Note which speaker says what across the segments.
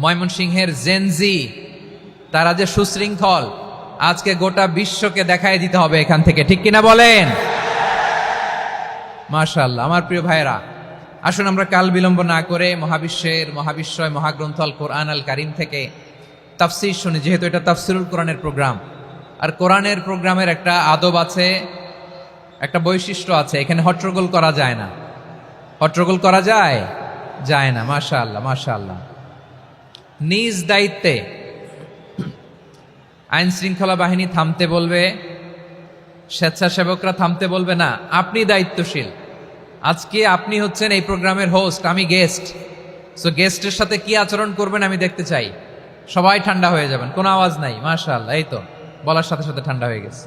Speaker 1: ময়মনসিংহের জেনজি তারা যে সুশৃঙ্খল, আজকে গোটা বিশ্বকে দেখাই দিতে হবে এখান থেকে, ঠিক কিনা বলেন? মাশাআল্লাহ। আমার প্রিয় ভাইরা, আসুন আমরা কাল বিলম্ব না করে মহাবিশ্বয় মহাগ্রন্থ আল কোরআন আল কারীম থেকে তাফসীর শুনি, যেহেতু এটা তাফসীরুল কোরআনের প্রোগ্রাম। আর কোরআনের প্রোগ্রামের একটা আদব আছে, একটা বৈশিষ্ট্য আছে, এখানে হট্টগোল করা যায় না। হট্টগোল করা যায় না। মাশাআল্লাহ মাশাআল্লাহ। নিজ দায়িত্বে আইন শৃঙ্খলা বাহিনী থামতে বলবে, স্বেচ্ছাসেবকরা থামতে বলবে না, আপনি দায়িত্বশীল। আজকে আপনি হচ্ছেন এই প্রোগ্রামের হোস্ট, আমি গেস্ট। সো গেস্টের সাথে কি আচরণ করবেন আমি দেখতে চাই। সবাই ঠান্ডা হয়ে যাবেন, কোনো আওয়াজ নাই। মাশাআল্লাহ, এই তো বলার সাথে সাথে ঠান্ডা হয়ে গেছে।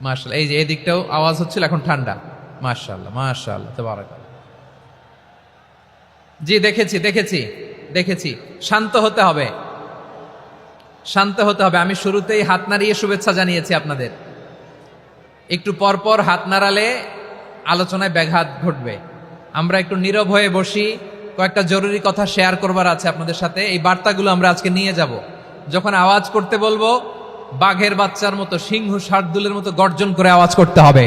Speaker 1: মাশাআল্লাহ, এই যে এই দিকটাও আওয়াজ হচ্ছিল, এখন ঠান্ডা। মাশাআল্লাহ মাশাআল্লাহ, তাবারাকাল্লাহ। জি, দেখেছি। শান্ত হতে হবে, শান্ত হতে হবে। আমি শুরুতেই হাত নাড়িয়ে শুভেচ্ছা জানিয়েছি আপনাদের। একটু পরপর হাত নাড়ালে আলোচনায় ব্যাঘাত ঘটবে। আমরা একটু নীরব হয়ে বসি, কয়েকটা জরুরি কথা শেয়ার করবার আছে আপনাদের সাথে। এই বার্তাগুলো আমরা আজকে নিয়ে যাব। যখন আওয়াজ করতে বলবো, বাঘের বাচ্চার মতো, সিংহ শার্দুলের মতো গর্জন করে আওয়াজ করতে হবে।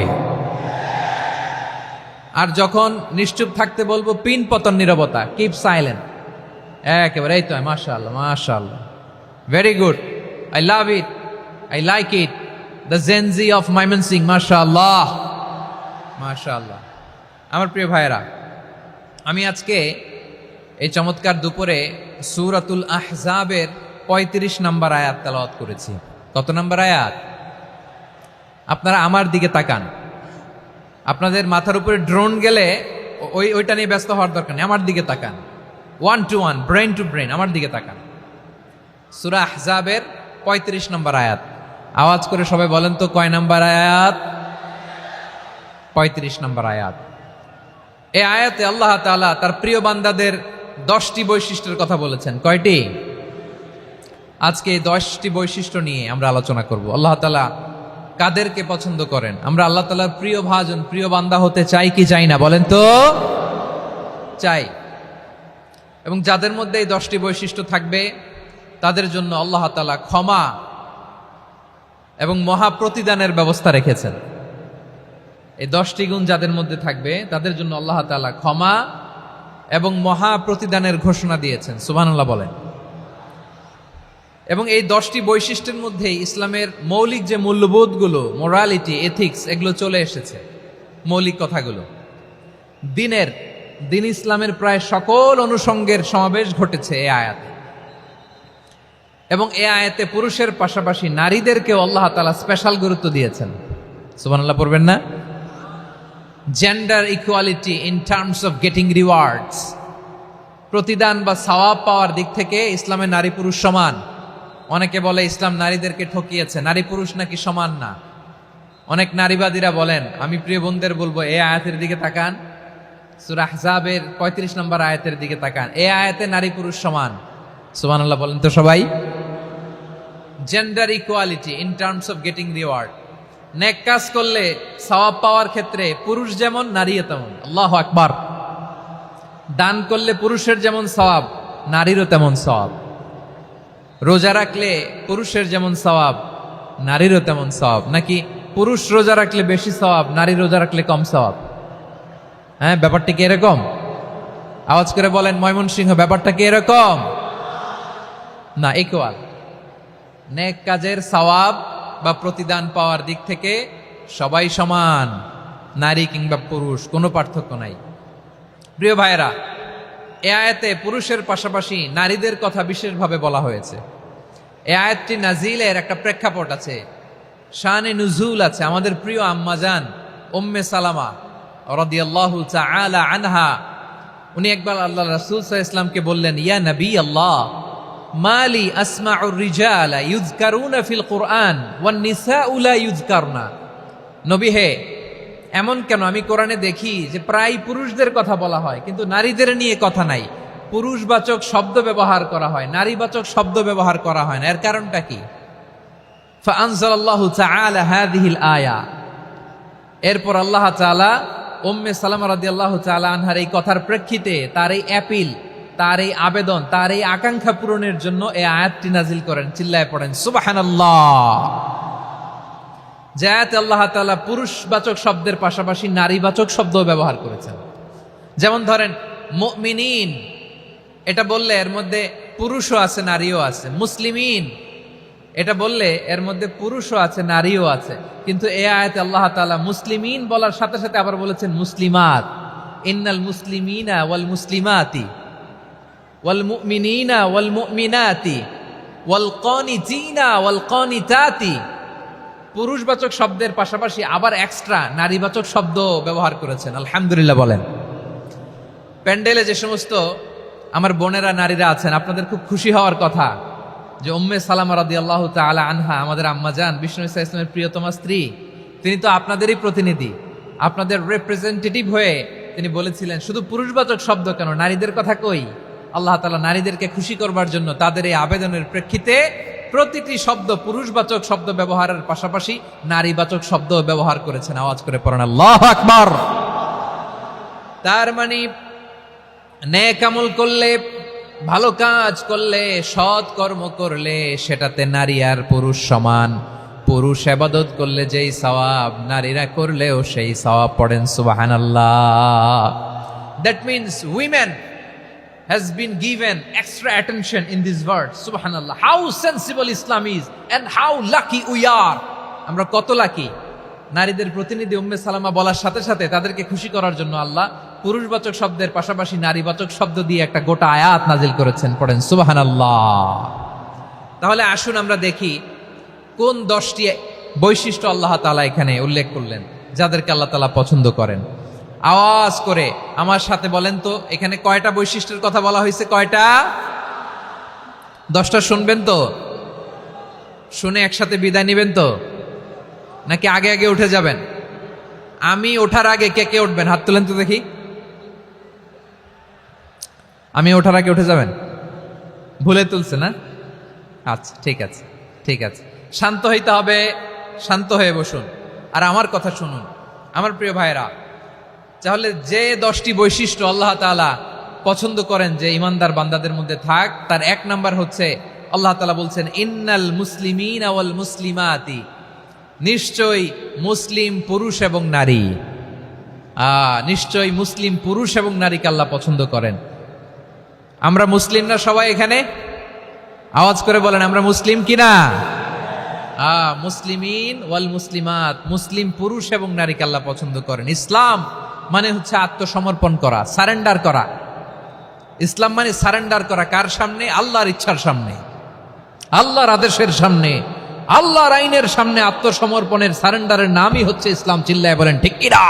Speaker 1: আর যখন নিশ্চুপ থাকতে বলবো, পিন পতন নীরবতা, কিপ সাইলেন্ট। একেবারে এই তো। মাশাআল্লাহ মাশাআল্লাহ, very good, I love it, I like it, the Gen Z of Mymensingh. মাশাআল্লাহ মাশাআল্লাহ। আমার প্রিয় ভাইয়েরা, আমি আজকে এই চমৎকার দুপুরে সূরাতুল আহজাবের ৩৫ নম্বর আয়াত তেলাওয়াত করেছি। কত নম্বর আয়াত? আপনারা আমার দিকে তাকান। আপনাদের মাথার উপরে ড্রোন গেলে ওইটা নিয়ে ব্যস্ত হওয়ার দরকার নেই, আমার দিকে তাকান। 1 to 1, ব্রেন টু ব্রেন, আমার দিকে তাকান। সূরা আহজাবের ৩৫ নম্বর আয়াত। আওয়াজ করে সবাই বলেন তো, কয় নম্বর আয়াত? ৩৫ নম্বর আয়াত। এই আয়াতে আল্লাহ তাআলা তার প্রিয় বান্দাদের 10টি বৈশিষ্ট্যের কথা বলেছেন। কয়টি? আজকে এই 10টি বৈশিষ্ট্য নিয়ে আমরা আলোচনা করব। আল্লাহ তাআলা কাদেরকে পছন্দ করেন? আমরা আল্লাহ তাআলার প্রিয় ভাজন, প্রিয় বান্দা হতে চাই কি চাই না? বলেন তো। চাই। এবং যাদের মধ্যে এই 10টি বৈশিষ্ট্য থাকবে, তাদের জন্য আল্লাহ তাআলা ক্ষমা এবং মহা প্রতিদানের ব্যবস্থা রেখেছেন। এই 10টি গুণ যাদের মধ্যে থাকবে, তাদের জন্য আল্লাহ তাআলা ক্ষমা এবং মহা প্রতিদানের ঘোষণা দিয়েছেন। সুবহানাল্লাহ বলেন। এবং এই 10টি বৈশিষ্ট্যের মধ্যে ইসলামের মৌলিক যে মূল্যবোধগুলো, মোরালিটি, এথিক্স, এগুলো চলে এসেছে। মৌলিক কথাগুলো দিন ইসলামের প্রায় সকল অনুষঙ্গের সমাবেশ ঘটেছে এই আয়াতে। এবং এই আয়াতে পুরুষের পাশাপাশি নারীদেরকেও আল্লাহ তাআলা স্পেশাল গুরুত্ব দিয়েছেন। সুবহানাল্লাহ পড়বেন না? Gender equality in terms of getting rewards, প্রতিদান বা সওয়াব পাওয়ার দিক থেকে ইসলামে নারী পুরুষ সমান। অনেকে বলে ইসলাম নারীদেরকে ঠকিয়েছে, নারী পুরুষ নাকি সমান না। অনেক নারীবাদীরা বলেন, আমি প্রিয় বোনদের বলবো, এই আয়াতের দিকে তাকান, সূরা আহজাবের ৩৫ নম্বর আয়াতের দিকে তাকান। এই আয়াতে নারী পুরুষ সমান। সুবহানাল্লাহ বলেন তো সবাই। Gender equality in terms of getting reward, নেক কাজ করলে সওয়াব পাওয়ার ক্ষেত্রে পুরুষ যেমন, নারীও তেমন। আল্লাহু আকবার। দান করলে পুরুষের যেমন সওয়াব, নারীরও তেমন সওয়াব। রোজা রাখলে পুরুষের যেমন সওয়াব, নারীরও তেমন সওয়াব। নাকি পুরুষ রোজা রাখলে বেশি সওয়াব, নারী রোজা রাখলে কম সওয়াব? হ্যাঁ, ব্যাপারটা কি এরকম? আওয়াজ করে বলেন ময়মনসিংহ, ব্যাপারটা কি এরকম? না, ইকুয়াল। নেক কাজের সওয়াব বা প্রতিদান পাওয়ার দিক থেকে সবাই সমান, নারী কিংবা পুরুষ, কোনো পার্থক্য নাই। প্রিয় ভাইয়েরা, এই আয়াতে পুরুষের পাশাপাশি নারীদের কথা বিশেষভাবে বলা হয়েছে। এই আয়াতটি নাজিলের একটা প্রেক্ষাপট আছে, শানে নুজুল আছে। আমাদের প্রিয় আম্মাজান উম্মে সালামা রাদিয়াল্লাহু তাআলা আনহা, উনি একবার আল্লাহ রাসূল সাল্লাল্লাহু আলাইহি ওয়াসাল্লামকে বললেন, ইয়া নবী আল্লাহ, মালি আসমাউর রিজালা ইউযকারুনা ফিল কুরআন ওয়ান নিসাউ লা ইউযকারনা। নবী হে, এমন কেন আমি কোরআনে দেখি যে প্রায় পুরুষদের কথা বলা হয়, কিন্তু নারীদের নিয়ে কথা নাই। পুরুষবাচক শব্দ ব্যবহার করা হয়, নারীবাচক শব্দ ব্যবহার করা হয় না। এর কারণটা কি? ফাআনজালাল্লাহু তাআলা হাযিহিল আয়া। এরপর আল্লাহ তাআলা উম্মে সালামা রাদিয়াল্লাহু তাআলা আনহার এই কথার প্রেক্ষিতে, তার এই অ্যাপিল, তার এই আবেদন, তার এই আকাঙ্ক্ষা পূরণের জন্য এই আয়াতটি নাজিল করেন। চিল্লায় পড়েন সুবহানাল্লাহ। যে আয়াতে আল্লাহ তাআলা পুরুষবাচক শব্দের পাশাপাশি নারীবাচক শব্দ ব্যবহার করেছেন। যেমন ধরেন মুমিনিন, এটা বললে এর মধ্যে পুরুষও আছে নারীও আছে। মুসলিমিন, এটা বললে এর মধ্যে পুরুষও আছে নারীও আছে। কিন্তু এই আয়াতে আল্লাহ তাআলা মুসলিমিন বলার সাথে সাথে আবার বলেছেন মুসলিমাত। ইন্নাল মুসলিমিনা ওয়াল মুসলিমাতি ওয়াল মুমিনিনা ওয়াল মুমিনাতি ওয়াল কানিতিনা ওয়াল কানিতাতি। পুরুষবাচক শব্দের পাশাপাশি আবার এক্সট্রা নারীবাচক শব্দ ব্যবহার করেছেন। আলহামদুলিল্লাহ বলেন। প্যান্ডেলে যে সমস্ত আমার বোনেরা নারীরা আছেন, আপনাদের খুব খুশি হওয়ার কথা যে উম্মে সালামা রাদিয়াল্লাহু তাআলা আনহা, আমাদের আম্মাজান বিষ্ণু ইসা ইসলামের প্রিয়তমা স্ত্রী, তিনি তো আপনাদেরই প্রতিনিধি, আপনাদের রিপ্রেজেন্টেটিভ হয়ে তিনি বলেছিলেন শুধু পুরুষবাচক শব্দ কেন, নারীদের কথা কই। আল্লাহ তাআলা নারীদেরকে খুশি করবার জন্য তাদের এই আবেদনের প্রেক্ষিতে প্রতিটি শব্দ পুরুষবাচক শব্দ ব্যবহারের পাশাপাশি নারীবাচক শব্দ ব্যবহার করেছেন। আওয়াজ করে পড়েন আল্লাহু আকবার। তার মানে নেক আমল করলে, ভালো কাজ করলে, সৎ কর্ম করলে সেটাতে নারী আর পুরুষ সমান। পুরুষ ইবাদত করলে যেই সওয়াব, নারীরা করলেও সেই সওয়াব। পড়েন সুবহানাল্লাহ। That means women has been given extra attention in this verse. Subhanallah. How sensible Islam is and how lucky we are. আমরা কত লাকি। নারীদের প্রতিনিধি উম্মে সালামা বলার সাথে সাথে তাদেরকে খুশি করার জন্য আল্লাহ পুরুষবাচক শব্দের পাশাপাশি নারীবাচক শব্দ দিয়ে একটা গোটা আয়াত নাজিল করেছেন। পড়েন সুবহানাল্লাহ। তাহলে আসুন আমরা দেখি কোন 10টি বৈশিষ্ট্য আল্লাহ তাআলা এখানে উল্লেখ করলেন যাদেরকে আল্লাহ তাআলা পছন্দ করেন। আওয়াজ করে আমার সাথে বলেন তো, এখানে কয়টা বৈশিষ্ট্যের কথা বলা হয়েছে? কয়টা? 10টা শুনবেন তো? শুনে একসাথে বিদায় নিবেন তো, নাকি আগে আগে উঠে যাবেন? আমি ওঠার আগে কে কে উঠবেন? হাত তুলেন তো দেখি। আমি ওঠার আগে উঠে যাবেন? ভুলে তুলছে না? আচ্ছা, ঠিক আছে, ঠিক আছে। শান্ত হইতে হবে, শান্ত হয়ে বসুন আর আমার কথা শুনুন আমার প্রিয় ভাইরা। তাহলে যে 10টি বৈশিষ্ট্য আল্লাহ তাআলা পছন্দ করেন যে ইমানদার বান্দাদের মধ্যে থাক, তার 1 নাম্বার হচ্ছে আল্লাহ তাআলা বলছেন ইন্নাল মুসলিমিনা ওয়াল মুসলিমাতি, নিশ্চয়ই মুসলিম পুরুষ এবং নারী। নিশ্চয়ই মুসলিম পুরুষ এবং নারীকে আল্লাহ পছন্দ করেন। আমরা মুসলিম না সবাই এখানে? আওয়াজ করে বলেন আমরা মুসলিম কিনা? মুসলিমিন ওয়াল মুসলিমাত, মুসলিম পুরুষ এবং নারীকে আল্লাহ পছন্দ করেন। ইসলাম মানে হচ্ছে আত্মসমর্পণ করা, সারেন্ডার করা। ইসলাম মানে সারেন্ডার করা কার সামনে? আল্লাহর ইচ্ছার সামনে, আল্লাহর আদেশের সামনে, আল্লাহর আইনের সামনে আত্মসমর্পণের সারেন্ডারের নামই হচ্ছে ইসলাম। চিল্লায় বলেন ঠিক কিনা?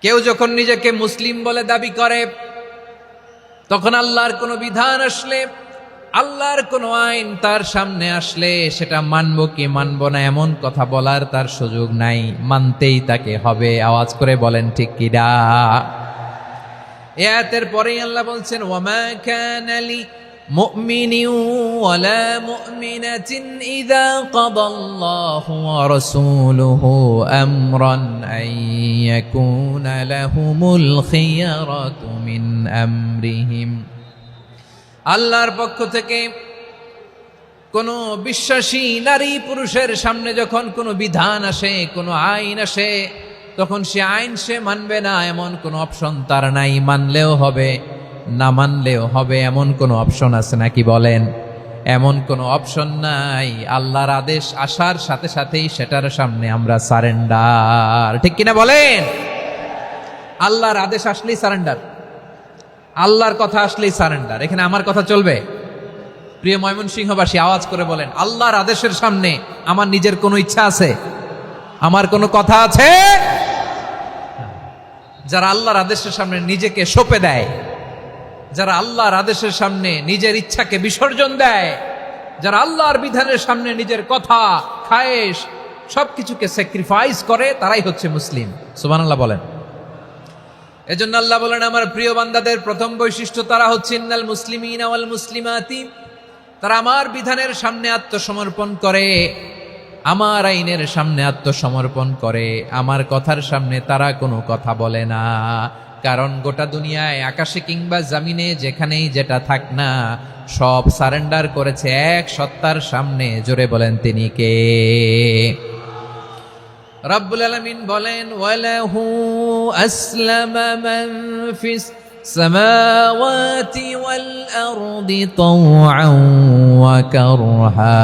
Speaker 1: কেউ যখন নিজেকে মুসলিম বলে দাবি করে, তখন আল্লাহর কোনো বিধান আসলে, আল্লাহর কোনো আইন তার সামনে আসলে সেটা মানবো কি মানবো না এমন কথা বলার তার সুযোগ নাই, মানতেই তাকে হবে। আওয়াজ করে বলেন ঠিক কিনা? এই আয়াতের পরেই আল্লাহ বলছেন ওয়ামা কানা লি মুমিনিন ওয়ালা মুমিনাতিন ইযা কাদাল্লাহু ওয়া রাসূলুহু আমরান আন ইয়াকুনা লাহুমুল খিয়ারাতু মিন আমরিহিম। আল্লাহর পক্ষ থেকে কোনো বিশ্বাসী নারী পুরুষের সামনে যখন কোনো বিধান আসে, কোনো আইন আসে, তখন সে আইন সে মানবে না এমন কোনো অপশন তার নাই। মানলেও হবে, না মানলেও হবে এমন কোনো অপশন আছে নাকি বলেন? এমন কোনো অপশন নাই। আল্লাহর আদেশ আসার সাথে সাথেই সেটার সামনে আমরা সারেন্ডার। ঠিক কিনা বলেন? আল্লাহর আদেশ আসলেই সারেন্ডার, আল্লাহর কথা আসলেই সারেন্ডার। এখানে আমার কথা চলবে? প্রিয় ময়মনসিংহবাসী আওয়াজ করে বলেন আল্লাহর আদেশের সামনে আমার নিজের কোনো ইচ্ছা আছে? আমার কোনো কথা আছে? যারা আল্লাহর আদেশের সামনে নিজেকে সঁপে দেয়, যারা আল্লাহর আদেশের সামনে নিজের ইচ্ছাকে বিসর্জন দেয়, যারা আল্লাহর বিধানের সামনে নিজের কথা, খায়েশ সবকিছুকে স্যাক্রিফাইস করে, তারাই হচ্ছে মুসলিম। সুবহানাল্লাহ বলেন। এজন্য আল্লাহ বলেন আমার প্রিয় বান্দাদের প্রথম বৈশিষ্ট্য তারা হচ্ছে ইন্নাল মুসলিমিনা ওয়াল মুসলিমাতি, তারা আমার বিধানের সামনে আত্মসমর্পণ করে, আমার আইনের সামনে আত্মসমর্পণ করে, আমার কথার সামনে তারা কোনো কথা বলে না। কারণ গোটা দুনিয়ায় আকাশে কিংবা জমিনে যেখানেই যেটা থাক না, সব সারেন্ডার করেছে এক সত্তার সামনে। জোরে বলেন তিনি কে? রব্বুল আলামিন বলেন, ওয়ালাহু আসলামা মান ফিস সামাওয়াতি ওয়াল আরদি তাওআন ওয়া কারহা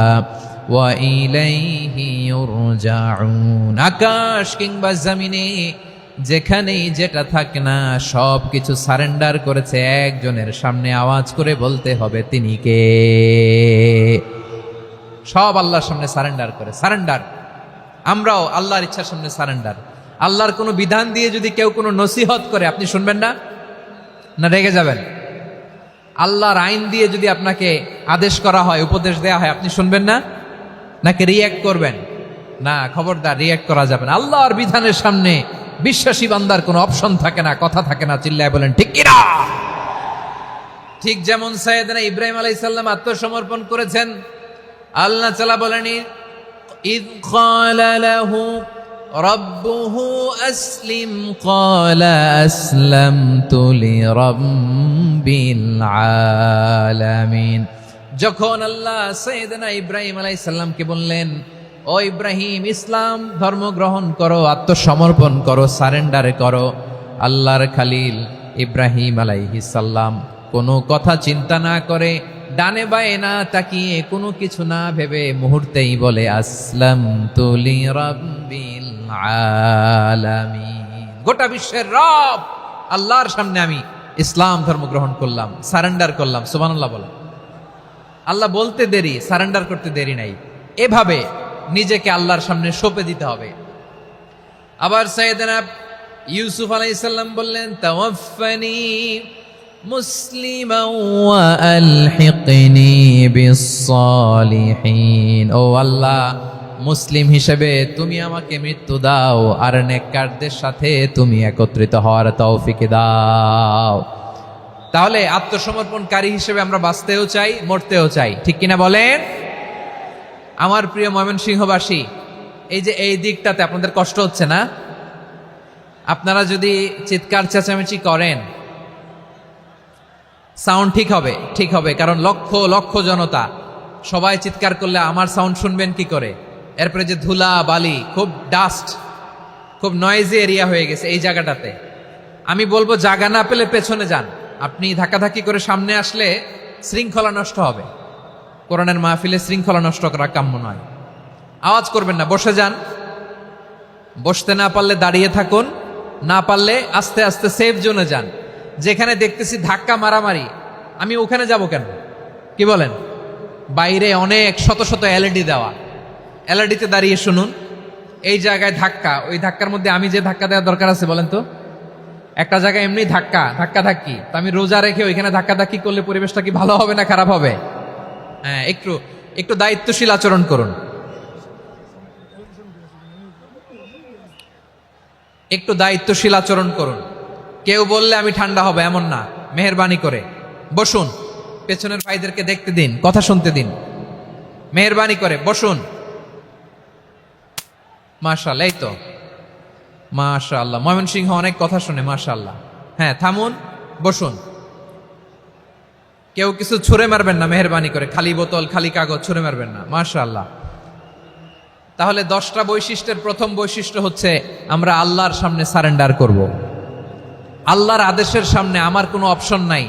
Speaker 1: ওয়া ইলাইহি ইউরজাউন। আকাশ কিংবা জমিনে যেখানেই যেটা থাক না, সব কিছু সারেন্ডার করেছে একজনের সামনে। আওয়াজ করে বলতে হবে তিনি কে? সব আল্লাহর সামনে সারেন্ডার করে। সারেন্ডার। আমরাও আল্লাহর ইচ্ছার সামনে সারেন্ডার। আল্লাহর কোনো বিধান দিয়ে যদি কেউ কোনো নসিহত করে, আপনি শুনবেন না? না রেগে যাবেন? আল্লাহর আইন দিয়ে যদি আপনাকে আদেশ করা হয়, উপদেশ দেয়া হয়, আপনি শুনবেন না? নাকি রিয়্যাক্ট করবেন? না, খবরদার, রিয়্যাক্ট করা যাবে না। আল্লাহর বিধানের সামনে বিশ্বাসী বান্দার কোনো অপশন থাকে না, কথা থাকে না। চিল্লায় বলেন ঠিক কিনা? ঠিক যেমন সাইয়েদনা ইব্রাহিম আলাইহিস সালাম আত্মসমর্পণ করেছেন। আল্লাহ তাআলা বলেন, إذ قال له ربه أسلم قال أسلمت لرب العالمين। যখন আল্লাহ সাইয়েদনা ইব্রাহিম আলাইহিস সালামকে বললেন, ও ইব্রাহিম, ইসলাম ধর্ম গ্রহণ করো, আত্মসমর্পণ করো, সারেন্ডার করো, আল্লাহর খালিল ইব্রাহিম আলাইহিস সালাম কোনো কথা চিন্তা না করে, ডানে বায়ে না তাকিয়ে, কোনো কিছু না ভেবে মুহূর্তেই বলে, আসলামতু লিরাব্বিল আলামিন। গোটা বিশ্বের রব আল্লাহর সামনে আমি ইসলাম ধর্ম গ্রহণ করলাম, সারেন্ডার করলাম। সুবহানাল্লাহ বলেন। আল্লাহ বলতে দেরি, সারেন্ডার করতে দেরি নাই। এভাবে নিজেকে আল্লাহর সামনে সঁপে দিতে হবে। আবার সাইয়েদনা ইউসুফ আলাইহিস সালাম বললেন, তাওয়াফফানি মুসলিমান ওয়া আলহিকনি বিস-সালিহিন। ও আল্লাহ, মুসলিম হিসেবে তুমি আমাকে মৃত্যু দাও, আর নেককারদের সাথে তুমি একত্রিত হওয়ার তৌফিক দাও। তাহলে আত্মসমর্পণকারী হিসেবে আমরা বাঁচতেও চাই, মরতেও চাই। ঠিক কিনা বলেন? আমার প্রিয় ময়মনসিংহবাসী, এই যে এই দিকটাতে আপনাদের কষ্ট হচ্ছে না? আপনারা যদি চিৎকার চেঁচামেচি করেন, সাউন্ড ঠিক হবে, ঠিক হবে, কারণ লক্ষ লক্ষ জনতা, সবাই চিৎকার করলে আমার সাউন্ড শুনবেন কি করে? এরপরে যে ধুলা বালি, খুব ডাস্ট, খুব নয়েজি এরিয়া হয়ে গেছে এই জায়গাটাতে। আমি বলবো, জায়গা না পেলে পেছনে যান। আপনি ধাক্কাধাক্কি করে সামনে আসলে শৃঙ্খলা নষ্ট হবে। কোরআনের মাহফিলে শৃঙ্খলা নষ্ট করা কাম্য নয়। আওয়াজ করবেন না, বসে যান। বসতে না পারলে দাঁড়িয়ে থাকুন, না পারলে আস্তে আস্তে সেফ জোনে যান। যেখানে দেখতেছি ধাক্কা মারামারি, আমি ওখানে যাব কেন? কি বলেন? বাইরে অনেক শত শত এলইডি দেওয়া, এলইডিতে দাঁড়িয়ে শুনুন। এই জায়গায় ধাক্কা, ওই ধাক্কার মধ্যে আমি যে ধাক্কা দেওয়ার দরকার আছে বলেন তো? একটা জায়গায় এমনি ধাক্কা ধাক্কি, তো আমি রোজা রেখে ওইখানে ধাক্কি করলে পরিবেশটা কি ভালো হবে না খারাপ হবে? হ্যাঁ, একটু একটু দায়িত্বশীল আচরণ করুন, একটু দায়িত্বশীল আচরণ করুন। কেউ বললে আমি ঠান্ডা হবে এমন না, মেহেরবানি করে বসুন। পেছনের ভাইদেরকে দেখতে দিন, কথা শুনতে দিন, মেহেরবানি করে বসুন। মাশাআল্লাহ, এই তো মাশাআল্লাহ, ময়মনসিংহ অনেক কথা শুনে, মাশাআল্লাহ। হ্যাঁ, থামুন, বসুন। কেউ কিছু ছুঁড়ে মারবেন না, মেহেরবানি করে। খালি বোতল, খালি কাগজ ছুঁড়ে মারবেন না, মাশাআল্লাহ। তাহলে 10টা বৈশিষ্ট্যের প্রথম বৈশিষ্ট্য হচ্ছে আমরা আল্লাহর সামনে সারেন্ডার করব। আল্লাহর আদেশের সামনে আমার কোনো অপশন নাই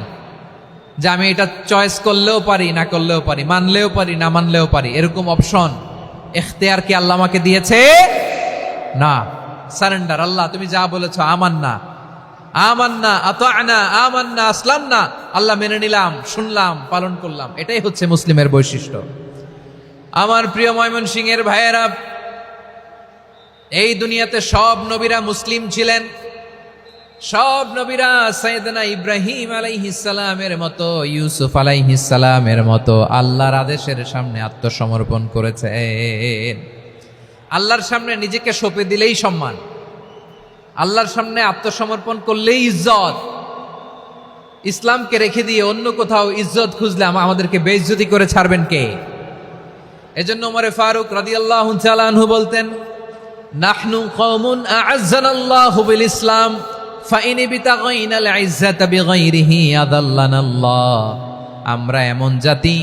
Speaker 1: যে আমি এটা চয়েস করলেও পারি, না করলেও পারি, মানলেও পারি, না মানলেও পারি, এরকম অপশন এখতিয়ার কি আল্লাহ আমাকে দিয়েছে? না। সারেন্ডার। আল্লাহ তুমি যা বলেছো, আমান্না আমান্না আতা'না আমান্না আসলামনা, আল্লাহ মেনে নিলাম, শুনলাম, পালন করলাম। এটাই হচ্ছে মুসলিমের বৈশিষ্ট্য। আমার প্রিয় ময়মনসিংহের ভাইয়েরা, এই দুনিয়াতে সব নবীরা মুসলিম ছিলেন। সব নবীরা সাইয়েদনা ইব্রাহিম আলাইহিস সালামের মতো, ইউসুফ আলাইহিস সালামের মতো আল্লাহর আদেশের সামনে আত্মসমর্পণ করেছেন। আল্লাহর সামনে নিজেকে সঁপে দিলেই সম্মান, আল্লাহর সামনে আত্মসমর্পণ করলেই ইজ্জত। ইসলামকে রেখে দিয়ে অন্য কোথাও ইজ্জত খুঁজলে আমাদেরকে বেইজ্জতি করে ছাড়বেন কে? এজন্য ওমরে ফারুক রাদিয়াল্লাহু তাআলা আনহু বলতেন, নাহনু কওমুন আ'আজ্জানাল্লাহু বিল ইসলাম ফাইন বিতাগাইনাল ইজ্জাতা বিগাইরিহি আযাল্লানাল্লাহ। আমরা এমন জাতি,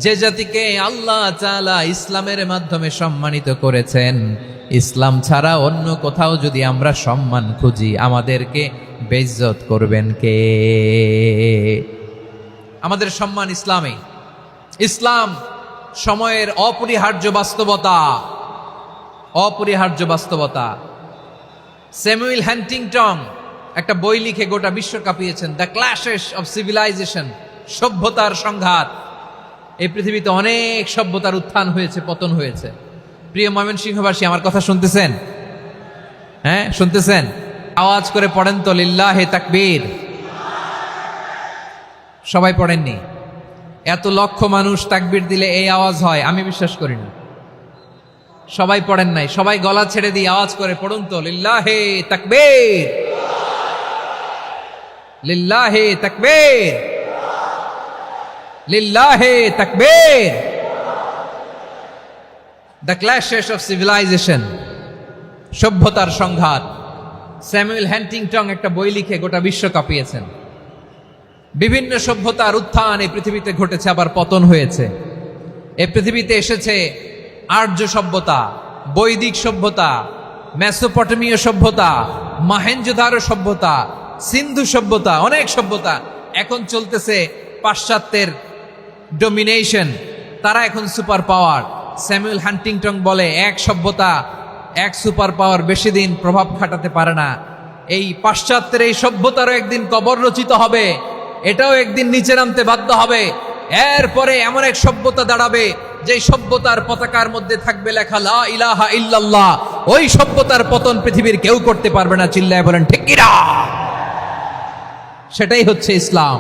Speaker 1: যে জাতিকে আল্লাহ তাআলা ইসলামের মাধ্যমে সম্মানিত করেছেন। ইসলাম ছাড়া অন্য কোথাও যদি আমরা সম্মান খুঁজি, আমাদেরকে বেইজ্জত করবেন কে? আমাদের সম্মান ইসলামে। ইসলাম সময়ের অপরিহার্য বাস্তবতা, অপরিহার্য বাস্তবতা। স্যামুয়েল হ্যান্টিংটন একটা বই লিখে গোটা বিশ্ব কাঁপিয়েছেন, দ্য ক্ল্যাশেস অফ সিভিলাইজেশন, সভ্যতার সংঘাত। এই পৃথিবীতে অনেক সভ্যতার উত্থান হয়েছে, পতন হয়েছে। প্রিয় ময়মনসিংহবাসী, আমার কথা শুনতেছেন? হ্যাঁ, শুনতেছেন? আওয়াজ করে পড়েন তো লিল্লাহে তাকবীর। সবাই পড়েননি? এত লক্ষ মানুষ তাকবীর দিলে এই আওয়াজ হয়? আমি বিশ্বাস করি না। সবাই পড়েন নাই? সবাই গলা ছেড়ে দিয়ে আওয়াজ করে পড়ুন তো লিল্লাহে তাকবীর, লিল্লাহে তাকবীর, লিল্লাহে তাকবীর। দ্য ক্ল্যাশেস অফ সিভিলাইজেশন, সভ্যতার সংঘাত। স্যামুয়েল হ্যান্টিংটন একটা বই লিখে গোটা বিশ্ব কাঁপিয়েছেন। বিভিন্ন সভ্যতার উত্থান এই পৃথিবীতে ঘটেছে, আবার পতন হয়েছে। এই পৃথিবীতে এসেছে আর্য সভ্যতা, বৈদিক সভ্যতা, মেসোপটেমীয় সভ্যতা, মহেঞ্জোদারো সভ্যতা, সিন্ধু সভ্যতা, অনেক সভ্যতা। এখন চলতেছে পাশ্চাত্যের ডোমিনেশন, তারা এখন সুপার পাওয়ার। স্যামুয়েল হ্যান্টিংটন বলে, এক সভ্যতা, এক সুপার পাওয়ার বেশি দিন প্রভাব খাটাতে পারে না। এই পাশ্চাত্যের এই সভ্যতারও একদিন কবর রচিত হবে, এটাও একদিন নিচে নামতে বাধ্য হবে। এরপরে এমন এক সভ্যতা দাঁড়াবে, যে সভ্যতার পতাকার মধ্যে থাকবে লেখা লা ইলাহা ইল্লাল্লাহ। ওই সভ্যতার পতন পৃথিবীর কেউ করতে পারবে না। চিল্লায় বলেন ঠিক কিনা? সেটাই হচ্ছে ইসলাম।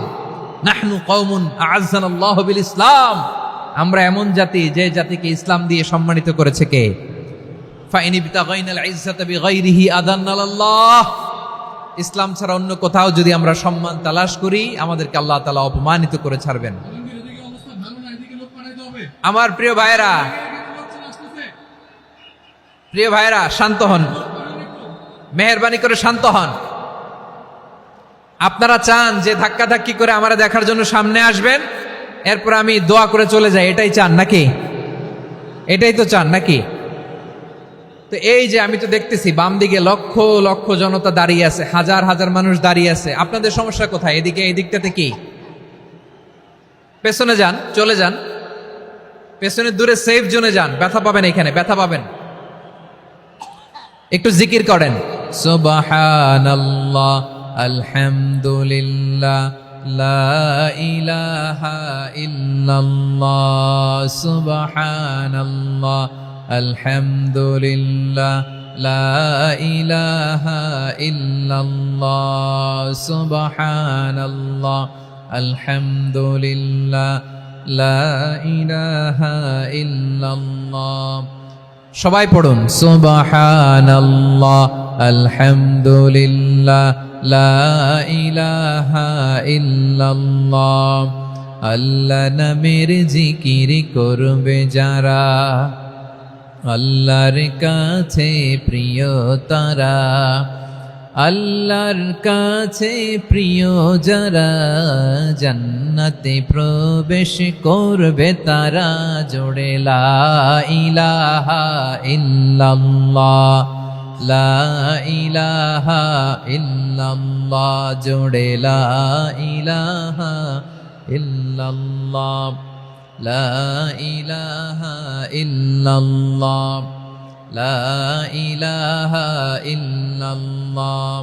Speaker 1: নাহনু কওমুন আ'আজ্জানাল্লাহু বিল ইসলাম। আমরা এমন জাতি, যে জাতিকে ইসলাম দিয়ে সম্মানিত করেছে কে? ফাইন বিতাগাইনাল ইজ্জাতা বিগাইরিহি আযাল্লানাল্লাহ। ইসলাম ছাড়া অন্য কোথাও যদি আমরা সম্মান তালাশ করি, আমাদেরকে আল্লাহ তাআলা অপমানিত করে ছাড়বেন। আমার প্রিয় ভাইরা, প্রিয় ভাইরা, শান্ত হন, মেহেরবানি করে শান্ত হন। আপনারা চান যে ধাক্কাধাক্কি করে আমরা দেখার জন্য সামনে আসবেন, এরপর আমি দোয়া করে চলে যাই, এটাই চান নাকি? এটাই তো চান নাকি? তো এই যে আমি তো দেখতেছি বাম দিকে লক্ষ লক্ষ জনতা দাঁড়িয়ে আছে, হাজার হাজার মানুষ দাঁড়িয়ে আছে। আপনাদের সমস্যা কোথায়? এদিকে, এই দিকটাতে কি? পেছনে যান, চলে যান, পেছনে দূরে সেফ জোনে যান। ব্যথা পাবেন, এখানে ব্যথা পাবেন। একটু জিকির করেন, সুবহানাল্লাহ, আলহামদুলিল্লাহ, লা ইলাহা ইল্লাল্লাহ, সুবহানাল্লাহ, আলহামদুলিল্লাহ, লা ইলাহা ইল্লাল্লাহ, সুবহানাল্লাহ, আলহামদুলিল্লাহ, লা ইলাহা ইল্লাল্লাহ। সবাই পড়ুন, সুবহানাল্লাহ, আলহামদুলিল্লাহ, লা ইলাহা ইল্লাল্লাহ। আল্লাহ নামের জিকির করবে যারা, আল্লাহর কাছে প্রিয় তারা। আল্লাহর কাছে প্রিয় যারা, জান্নাতে প্রবেশ করবে তারা। জোড়ে লা ইলাহা ইল্লাল্লাহ, লা ইলাহা ইল্লাল্লাহ, জোড়ে লা ইলাহা ইল্লাল্লাহ, লা ইলাহা ইল্লাল্লাহ, লা ইলাহা ইল্লাল্লাহ,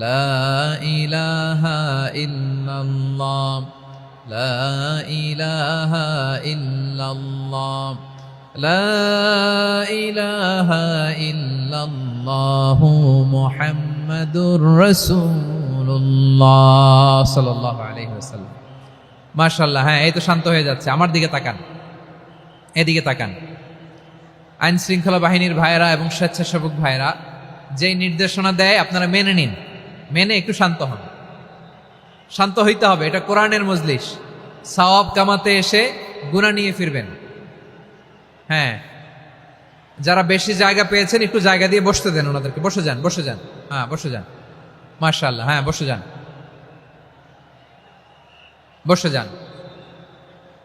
Speaker 1: লা ইলাহা ইল্লাল্লাহ, লা ইলাহা ইল্লাল্লাহ, লা ইলাহা ইল্লাল্লাহ, মুহাম্মাদুর রাসূলুল্লাহ সাল্লাল্লাহু আলাইহি ওয়াসাল্লাম। মাশাআল্লাহ। হ্যাঁ, এই তো শান্ত হয়ে যাচ্ছে। আমার দিকে তাকান, এদিকে তাকান। আইন শৃঙ্খলা বাহিনীর ভাইয়েরা এবং স্বেচ্ছাসেবক ভাইয়েরা যেই নির্দেশনা দেয় আপনারা মেনে নিন, মেনে একটু শান্ত হন। শান্ত হইতে হবে, এটা কোরআনের মজলিস। সওয়াব কামাতে এসে গুনাহ নিয়ে ফিরবেন। হ্যাঁ, যারা বেশি জায়গা পেয়েছেন একটু জায়গা দিয়ে বসতে দেন ওনাদেরকে। বসে যান, বসে যান, হ্যাঁ বসে যান। মাশাআল্লাহ, হ্যাঁ বসে যান, বসে যান।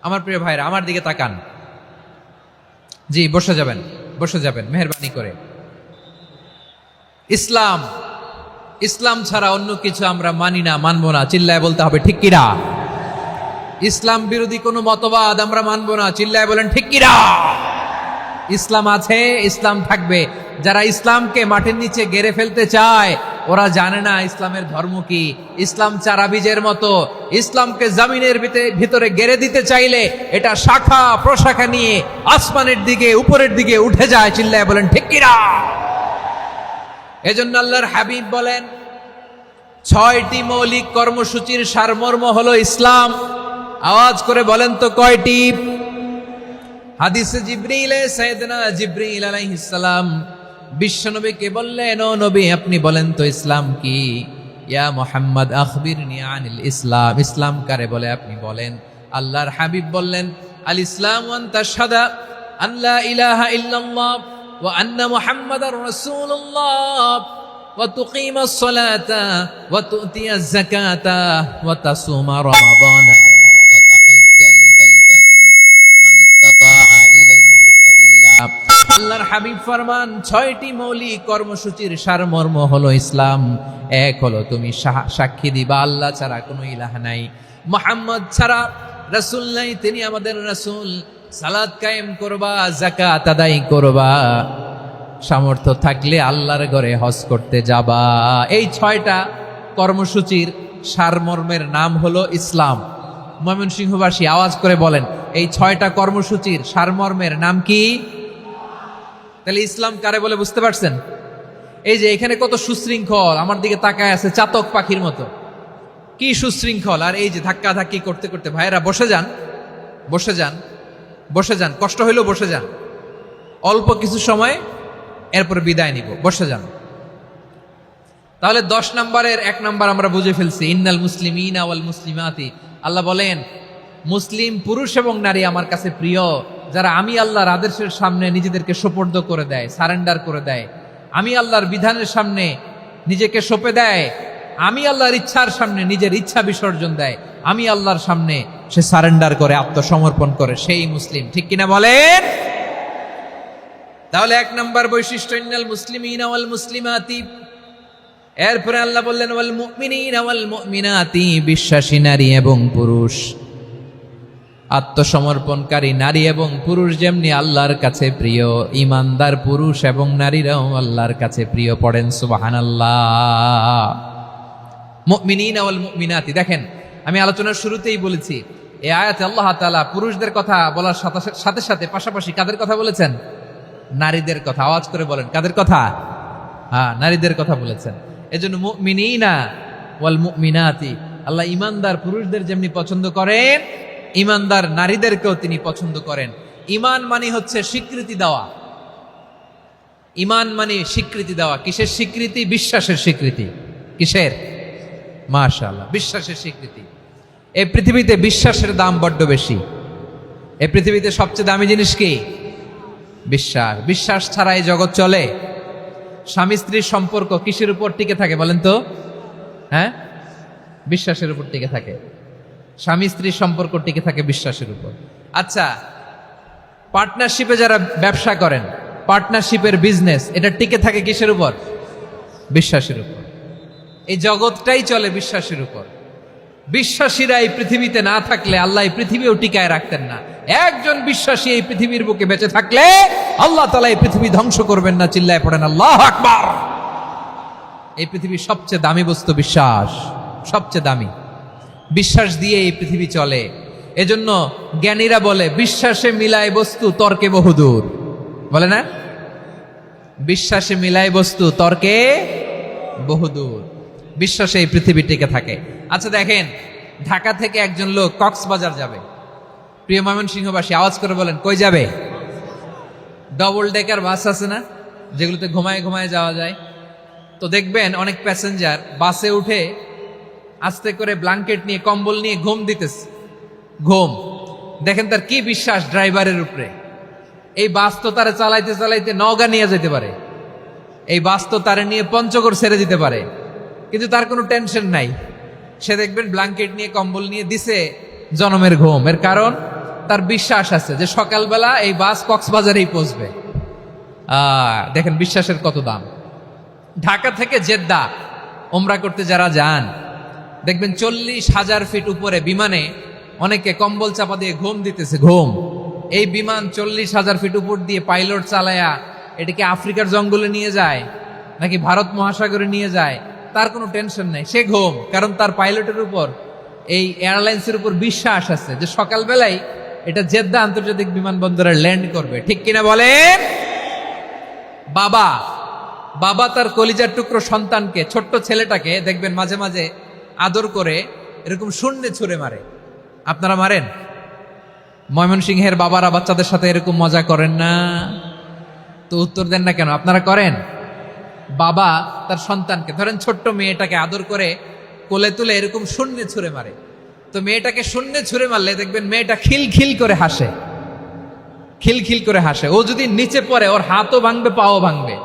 Speaker 1: আমার প্রিয় ভাইরা আমার দিকে তাকান। জি বসে যাবেন, বসে যাবেন মেহেরবানি করে। ইসলাম, ইসলাম ছাড়া অন্য কিছু আমরা মানি না, মানবো না, চিল্লায় বলতে হবে ঠিক কিনা। ইসলাম বিরোধী কোনো মতবাদ আমরা মানবো না, চিল্লায় বলেন ঠিক কিনা। ইসলাম আছে, ইসলাম থাকবে। যারা ইসলামকে মাটির নিচে গেড়ে ফেলতে চায় ওরা জানে না ইসলামের ধর্ম কি। ইসলাম চারা বীজের মতো, ইসলামকে জমিনের ভিতরে গেড়ে দিতে চাইলে এটা শাখা প্রশাখা নিয়ে আসমানের দিকে উপরের দিকে উঠে যায়, চিল্লায় বলেন ঠিক কিনা। এজন্য আল্লাহর হাবিব বলেন 6টি মৌলিক কর্মসূচির সারমর্ম হলো ইসলাম। আওয়াজ করে বলেন তো কয়টি? হাদিসে জিবরিলে সাইয়েদনা জিবরিল আলাইহিস সালাম বিশ্বনবীকে বললেন, ও নবী আপনি বলেন তো ইসলাম কি? ইয়া মুহাম্মদ আখবিরনি আনিল ইসলাম, ইসলাম কারে বলে আপনি বলেন। আল্লাহর হাবিব বললেন, আল ইসলাম আন তাশহাদা আল্লা ইলাহা ইল্লাল্লাহ ওয়া আন্না মুহাম্মাদার রাসূলুল্লাহ ওয়া তুকিমাস সালাতা ওয়া তুতিয়াজ যাকাতা ওয়া তাসুমা রমাদানা ওয়া তাহুজ্জাল বাইতা মান ইসতাতাআ ইলাইহি সাবিলা। আল্লাহর হাবিব ফরমান 6টি মৌলিক কর্মসূচির সারমর্ম হলো ইসলাম। এক হলো তুমি সাক্ষী দিবা আল্লাহ ছাড়া কোনো ইলাহ নাই, মুহাম্মদ ছাড়া রাসূল নাই, তিনি আমাদের রাসূল। সালাত কায়েম করবা, যাকাত আদায় করবা, সামর্থ্য থাকলে আল্লাহর ঘরে হজ করতে যাবা। এই 6টা কর্মসূচির সারমর্মের নাম হলো ইসলাম। ময়মনসিংহবাসী আওয়াজ করে বলেন, এই 6টা কর্মসূচির সারমর্মের নাম কি? তাহলে ইসলাম কারে বলে বুঝতে পারছেন? এই যে এখানে কত সুশৃঙ্খল, আমার দিকে তাকায় আছে চাতক পাখির মতো, কি সুশৃঙ্খল। আর এই যে ধাক্কা ধাক্কি করতে করতে, ভাইরা বসে যান, বসে যান, বসে যান, কষ্ট হইলেও বসে যান, অল্প কিছু সময় এরপরে বিদায় নিব, বসে যান। তাহলে 10 নম্বরের 1 নম্বর আমরা বুঝে ফেলছি, ইন্নাল মুসলিমিনা ওয়াল মুসলিমাতি। আল্লাহ বলেন মুসলিম পুরুষ এবং নারী আমার কাছে প্রিয়, যারা আমি আল্লাহর আদেশের সামনে নিজেদেরকে সোপর্দ করে দেয়, সারেন্ডার করে দেয়, আমি আল্লাহর বিধানের সামনে নিজেকে সঁপে দেয়, আমি আল্লাহর ইচ্ছার সামনে নিজের ইচ্ছা বিসর্জন দেয়, আমি আল্লাহর সামনে সে সারেন্ডার করে, আত্মসমর্পণ করে, সেই মুসলিম। ঠিক কিনা বলেন? তাহলে 1 নম্বর বৈশিষ্ট্য ইন্নাল মুসলিমিনা ওয়াল মুসলিমাতি। এরপরে আল্লাহ বললেন ওয়াল মুমিনিনা ওয়াল মুমিনাতি, বিশ্বাসী নারী এবং পুরুষ, আত্মসমর্পণকারী নারী এবং পুরুষ যেমনি আল্লাহর কাছে প্রিয়, ইমানদার পুরুষ এবং নারীরাও আল্লাহর কাছে প্রিয়। পড়েন সুবহানাল্লাহ। মুমিনিনা ওয়াল মুমিনাতি। দেখেন আমি আলোচনার শুরুতেই বলেছি এই আয়াতে আল্লাহ তাআলা পুরুষদের কথা বলার সাথে সাথে পাশাপাশি কাদের কথা বলেছেন? নারীদের কথা। আওয়াজ করে বলেন কাদের কথা? হ্যাঁ, নারীদের কথা বলেছেন। এজন্য মুমিনিনা ওয়াল মুমিনাতি, আল্লাহ ইমানদার পুরুষদের যেমনি পছন্দ করেন, ইমানদার নারীদেরকেও তিনি পছন্দ করেন। ঈমান মানে হচ্ছে স্বীকৃতি দেওয়া। ঈমান মানে স্বীকৃতি দেওয়া। কিসের স্বীকৃতি? বিশ্বাসের স্বীকৃতি। কিসের? মাশাআল্লাহ, বিশ্বাসের স্বীকৃতি। এই পৃথিবীতে বিশ্বাসের দাম বড্ড বেশি। এই পৃথিবীতে সবচেয়ে দামি জিনিস কি? বিশ্বাস। বিশ্বাস ছাড়া এই জগৎ চলে? স্বামী স্ত্রীর সম্পর্ক কিসের উপর টিকে থাকে বলেন তো? হ্যাঁ, বিশ্বাসের উপর টিকে থাকে। স্বামী স্ত্রীর সম্পর্ক টিকে থাকে বিশ্বাসের উপর। আচ্ছা, পার্টনারশিপে যারা ব্যবসা করেন, পার্টনারশিপের বিজনেস, এটা টিকে থাকে কিসের উপর? বিশ্বাসের উপর। এই জগৎটাই চলে বিশ্বাসের উপর। বিশ্বাসীরা এই পৃথিবীতে না থাকলে আল্লাহ এই পৃথিবীও টিকায় রাখতেন না। একজন বিশ্বাসী এই পৃথিবীর বুকে বেঁচে থাকলে আল্লাহ তাআলা এই পৃথিবী ধ্বংস করবেন না। চিল্লায় পড়েন আল্লাহু আকবার। এই পৃথিবীর সবচেয়ে দামি বস্তু বিশ্বাস, সবচেয়ে দামি। বিশ্বাস দিয়ে এই পৃথিবী চলে। এজন্য জ্ঞানীরা বলে বিশ্বাসে মিলায় বস্তু, তর্কে বহুদূর। বলে না? বিশ্বাসে মিলায় বস্তু, তর্কে বহুদূর। বিশ্বাসে এই পৃথিবী টিকে থাকে। আচ্ছা দেখেন, ঢাকা থেকে একজন লোক কক্সবাজার যাবে। প্রিয় ময়মনসিংহবাসী আওয়াজ করে বলেন কই যাবে? ডবল ডেকার বাস আছে না, যেগুলোতে ঘুমায় ঘুমায় যাওয়া যায়। তো দেখবেন অনেক প্যাসেঞ্জার বাসে উঠে আস্তে করে ব্ল্যাঙ্কেট নিয়ে, কম্বল নিয়ে ঘুম দিতেছে। ঘুম দেখেন তার কি বিশ্বাস ড্রাইভারের উপরে। এই বাস তো তারা চালাইতে চালাইতে নওগাঁ নিয়ে যেতে পারে, এই বাস তো তারা নিয়ে পঞ্চগড় ছেড়ে দিতে পারে। কিন্তু তার কোনো টেনশন নাই। সে দেখবেন ব্ল্যাঙ্কেট নিয়ে কম্বল নিয়ে দিছে জনমের ঘুম। এর কারণ তার বিশ্বাস আছে যে সকালবেলা এই বাস কক্সবাজারেই পৌঁছবে। দেখেন বিশ্বাসের কত দাম। ঢাকা থেকে জেদ্দা ওমরা করতে যারা যান দেখবেন 40,000 ফিট উপরে বিমানে অনেকে কম্বল চাপা দিয়ে ঘুম দিতেছে। ঘুম এই বিমান 40,000 ফিট উপর দিয়ে পাইলট চালায়া এটাকে আফ্রিকার জঙ্গলে নিয়ে যায় নাকি ভারত মহাসাগরে নিয়ে যায় তার কোনো টেনশন নাই। সে ঘুম, কারণ তার পাইলটের উপর এই এয়ারলাইন্সের উপর বিশ্বাস আছে যে সকালবেলায় এটা জেদ্দা আন্তর্জাতিক বিমানবন্দরে ল্যান্ড করবে। ঠিক কিনা বলেন? বাবা বাবা তার কলিজার টুকরো সন্তানকে, ছোট্ট ছেলেটাকে দেখবেন মাঝে মাঝে আদর করে এরকম শূন্যে ছুঁড়ে মারে। আপনারা মারেন? ময়মনসিংহের বাবারা বাচ্চাদের সাথে এরকম মজা করেন না? তো উত্তর দেন না কেন? আপনারা করেন? বাবা তার সন্তানকে, ধরেন ছোট্ট মেয়েটাকে আদর করে কোলে তুলে এরকম শূন্যে ছুঁড়ে মারে। তো মেয়েটাকে শূন্যে ছুঁড়ে মারলে দেখবেন মেয়েটা খিলখিল করে হাসে, খিলখিল করে হাসে। ও যদি নিচে পড়ে ওর হাতও ভাঙবে, পাও ভাঙবে,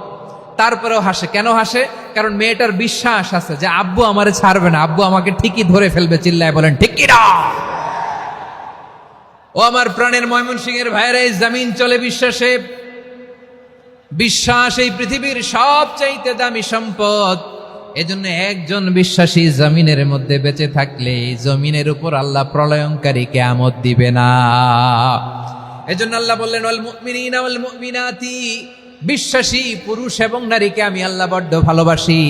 Speaker 1: তারপরেও হাসে। কেন হাসে? কারণ মেয়েটার বিশ্বাস আছে যে আব্বু আমারে ছাড়বে না, আব্বু আমাকে ঠিকই ধরে ফেলবে। চিল্লায় বলেন ঠিক কিনা? ও আমার প্রাণের ময়মনসিংহের ভাইয়েরা, এই জমিন চলে বিশ্বাসে। বিশ্বাস এই পৃথিবীর সবচাইতে দামি সম্পদ। এজন্য একজন বিশ্বাসী জমিনের মধ্যে বেঁচে থাকলে জমিনের উপর আল্লাহ প্রলয়ঙ্কারী কিয়ামত দিবে না। এজন্য আল্লাহ বললেন ওয়াল মুমিনিনা ওয়াল মুমিনাতি, বিশ্বাসী পুরুষ এবং নারীকে আমি আল্লাহ বড্ড ভালোবাসি।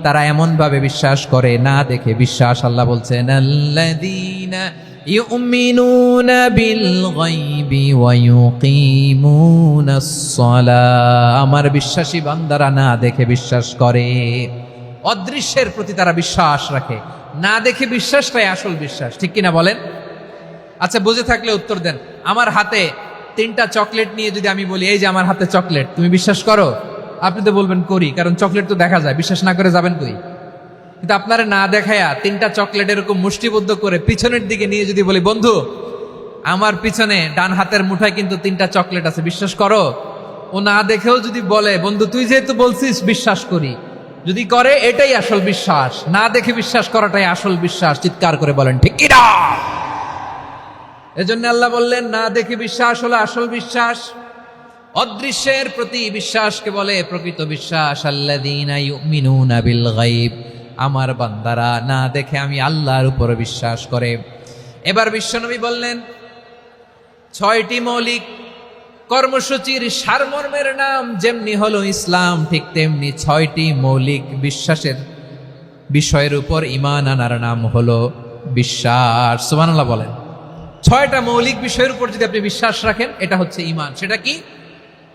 Speaker 1: তারা এমন ভাবে বিশ্বাস করে না দেখে বিশ্বাস। আল্লাহ বলছেন আল্লাযীনা ইউমিনুনা বিল গায়বি ওয়া ইউকিমুনাস সালাহ, আমার বিশ্বাসী বান্দারা না দেখে বিশ্বাস করে। অদৃশ্যের প্রতি তারা বিশ্বাস রাখে, না দেখে বিশ্বাসটাই আসল বিশ্বাস। ঠিক কিনা বলেন? আচ্ছা, বুঝে থাকলে উত্তর দেন। আমার হাতে 3টা চকলেট নিয়ে যদি আমি বলি এই যে আমার হাতে চকলেট, তুমি বিশ্বাস করো? আপনি তো বলবেন করি, কারণ চকলেট তো দেখা যায়। বিশ্বাস না করে যাবেন কই? কিন্তু আপনারা না দেখায়া 3টা চকলেট এরকম মুষ্টিবদ্ধ করে পিছনের দিকে নিয়ে যদি বলি বন্ধু আমার পিছনে ডান হাতের মুঠায় কিন্তু 3টা চকলেট আছে, বিশ্বাস করো? ও না দেখেও যদি বলে বন্ধু তুই যেহেতু বলছিস বিশ্বাস করি, যদি করে এটাই আসল বিশ্বাস। না দেখে বিশ্বাস করাটাই আসল বিশ্বাস। চিৎকার করে বলেন ঠিক কিনা? এজন্য আল্লাহ বললেন না দেখে বিশ্বাস হলো আসল বিশ্বাস। অদৃশ্যের প্রতি বিশ্বাসকে বলে প্রকৃত বিশ্বাস। আল্লাযীনা ইউমিনুনা বিল গায়ব, আমার বান্দারা না দেখে আমি আল্লাহর উপর বিশ্বাস করে। এবার বিশ্বনবী বললেন 6টি মৌলিক কর্মসূচির সারমর্মের নাম যেমনি হলো ইসলাম, ঠিক তেমনি 6টি মৌলিক বিশ্বাসের বিষয়ের উপর ঈমান আনার নাম হলো বিশ্বাস। সুবহানাল্লাহ বলেন। 6টা মৌলিক বিষয়ের উপর যদি আপনি বিশ্বাস রাখেন এটা হচ্ছে ঈমান। সেটা কি?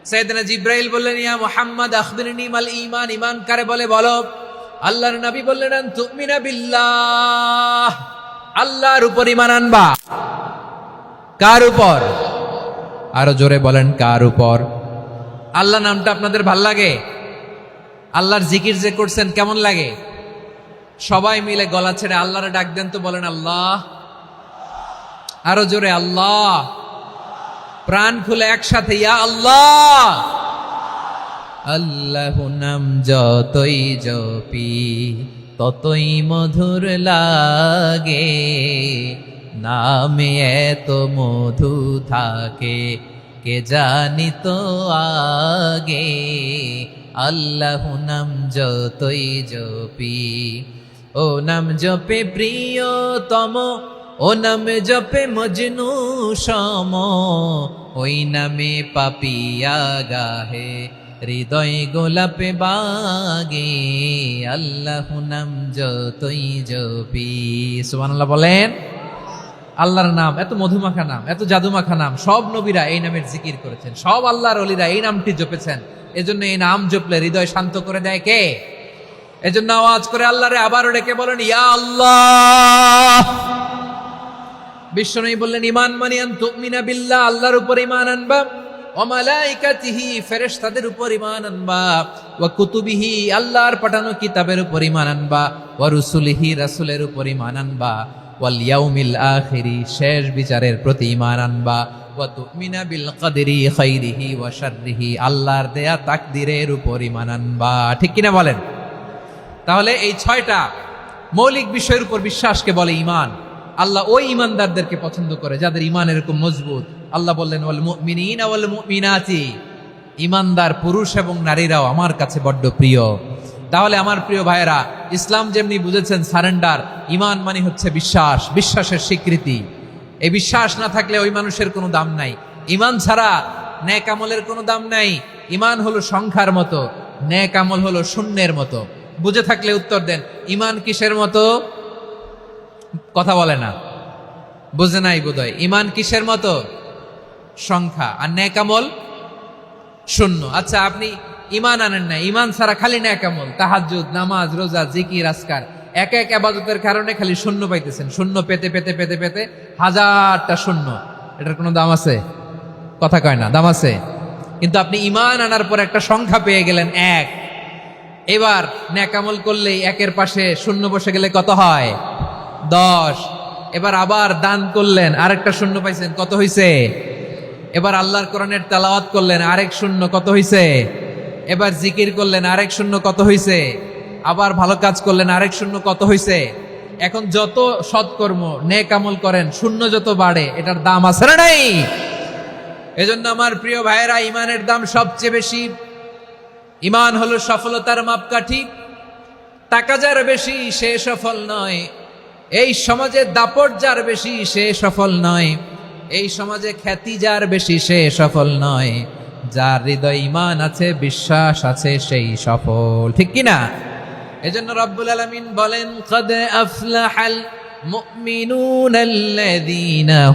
Speaker 1: সাইয়েদনা জিব্রাইল বললেন ইয়া মুহাম্মদ আখবিরনি মাল ঈমান, ঈমান কারে বলে বলো। আল্লাহর নবী বললেন আন তুমিনা বিল্লাহ, আল্লাহর উপর ঈমান আনবা। কার উপর? আরো জোরে বলেন কার উপর? আল্লাহ নামটা আপনাদের ভাল লাগে? আল্লাহর জিকির যে করছেন কেমন লাগে? সবাই মিলে গলা ছেড়ে আল্লাহরে ডাক দেন তো, বলেন আল্লাহ। আরো জোরে আল্লাহ। প্রাণ খুলে একসাথে ইয়া আল্লাহ। আল্লাহ নাম যতই জপি ততই মধুর লাগে, নামে এত মধু থাকে কে জানি তো আগে। আল্লাহ নাম যতই জপি, ও নাম জপে প্রিয়তম, ও নামে জপে মজনু সম, ওই নামে পাপিয়া গাহে হৃদয় গোলাপে বাগে। আল্লাহ নাম যতই জপি। সুবহানাল্লাহ বলেন। আল্লাহর নাম এত মধুমাখা নাম, এত জাদুমাখা নাম। সব নবীরা এই নামের জিকির করেছেন, সব আল্লাহর ওলিরা এই নামটি জপেছেন। এজন্য এই নাম জপলে হৃদয় শান্ত করে দেয় কে? এজন্য আওয়াজ করে আল্লাহরে আবারও ডেকে বলেন ইয়া আল্লাহ। বিশ্বনবী বললেন ঈমান মানে আন তুমিনা বিল্লাহ, আল্লাহর উপর ঈমান আনবা, ওয়া মালাইকাতিহি, ফেরেশতাদের উপর ঈমান আনবা, ওয়া কুতুবিহি, আল্লাহর পাঠানো কিতাবের উপর ঈমান আনবা, ওয়া রুসুলিহি, রাসূলের উপর ঈমান আনবা, ওয়াল ইয়াউমিল আখিরি, শেষ বিচারের প্রতি ঈমান আনবা, ওয়া তুমিনা বিল কদরি খাইরিহি ওয়া শাররিহি, আল্লাহর দেয়া তাকদীরের উপর ঈমান আনবা। ঠিক কিনা বলেন? তাহলে এই 6টা মৌলিক বিষয়ের উপর বিশ্বাসকে বলে ঈমান। আল্লাহ ওই ঈমানদারদেরকে পছন্দ করে যাদের ঈমান এরকম মজবুত। আল্লাহ বললেন ওয়াল মুমিনিনা ওয়াল মুমিনাতি, ঈমানদার পুরুষ এবং নারীরাও আমার কাছে বড্ড প্রিয়। তাহলে আমার প্রিয় ভাইয়েরা, ইসলাম যেমনি বুঝেছেন সারেন্ডার, ঈমান মানে হচ্ছে বিশ্বাস, বিশ্বাসের স্বীকৃতি। এই বিশ্বাস না থাকলে ওই মানুষের কোনো দাম নাই। ঈমান ছাড়া নেক আমলের কোনো দাম নাই। ঈমান হলো সংখ্যার মতো, নেক আমল হলো শূন্যের মতো। বুঝে থাকলে উত্তর দেন, ঈমান কিসের মতো? কথা বলে না, বুঝে নাই বোধহয়। ঈমান কিসের মতো? সংখ্যা। আর নেক আমল শূন্য। আচ্ছা, আপনি ঈমান আনেন না, ঈমান ছাড়া খালি নেক আমল, তাহাজ্জুদ, নামাজ, রোজা, জিকির, আজকার, এক এক ইবাদতের কারণে খালি শূন্য পাইতেছেন। শূন্য পেতে পেতে পেতে পেতে হাজারটা শূন্য। এটার কোনো দাম আছে? কথা কয় না, দাম আছে। কিন্তু আপনি ঈমান আনার পর একটা সংখ্যা পেয়ে গেলেন, এক। এবার নেক আমল করলেই একের পাশে শূন্য বসে গেলে কত হয়? 10। এবার আবার দান করলেন, আরেকটা শূন্য পাইছেন, কত হইছে? এবার আল্লাহর কোরআনের তেলাওয়াত করলেন, আরেক শূন্য, কত হইছে? এবার জিকির করলেন, আরেক শূন্য, কত হইছে? আবার ভালো কাজ করলেন, আরেক শূন্য, কত হইছে? এখন যত সৎকর্ম নেক আমল করেন, শূন্য যত বাড়ে, এটার দাম আছে না নাই? এজন্য আমার প্রিয় ভাইয়েরা, ঈমানের দাম সবচেয়ে বেশি। ঈমান হলো সফলতার মাপকাঠি। টাকা যার বেশি সে সফল নয়, এই সমাজে দাপট যার বেশি সে সফল নয়, এই সমাজে খ্যাতি যার বেশি সে সফল নয়, যার হৃদয় ঈমান আছে, বিশ্বাস আছে, সেই সফল। ঠিক কি না? এজন্য রব্বুল আলামিন বলেন, ক্বাদ আফলাহাল মুমিনুনাল্লাযীনা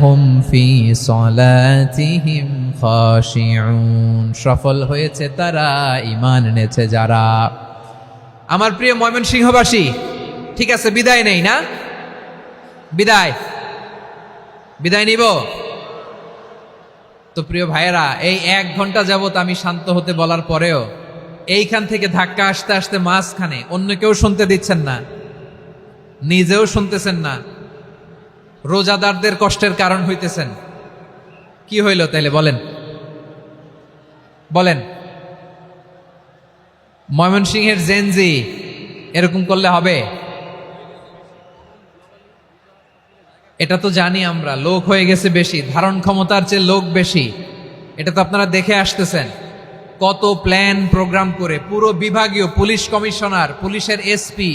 Speaker 1: হুম ফি সলাতিহিম খাশিউন। সফল হয়েছে তারা, ঈমান এনেছে যারা। আমার প্রিয় ময়মনসিংহবাসী, ঠিক আছে, বিদায় নেই না? বিদায় নিব তো? প্রিয় ভাইয়েরা, এই 1 ঘন্টা যাবত আমি শান্ত হতে বলার পরেও এইখান থেকে ধাক্কা আসতে আসতে মাঝখানে অন্য কেউ শুনতে দিচ্ছেন না, নিজেও শুনতেছেন না, রোজাদারদের কষ্টের কারণ হইতেছেন। কি হইল তাইলে বলেন? বলেন, ময়মনসিংহের জেনজি এরকম করলে হবে? এটা তো জানি আমরা, লোক হয়ে গেছে বেশি, ধারণ ক্ষমতার চেয়ে লোক বেশি। এটা তো আপনারা দেখে আসতেছেন, কত প্ল্যান প্রোগ্রাম করে পুরো বিভাগীয় পুলিশ কমিশনার, পুলিশের এসপি,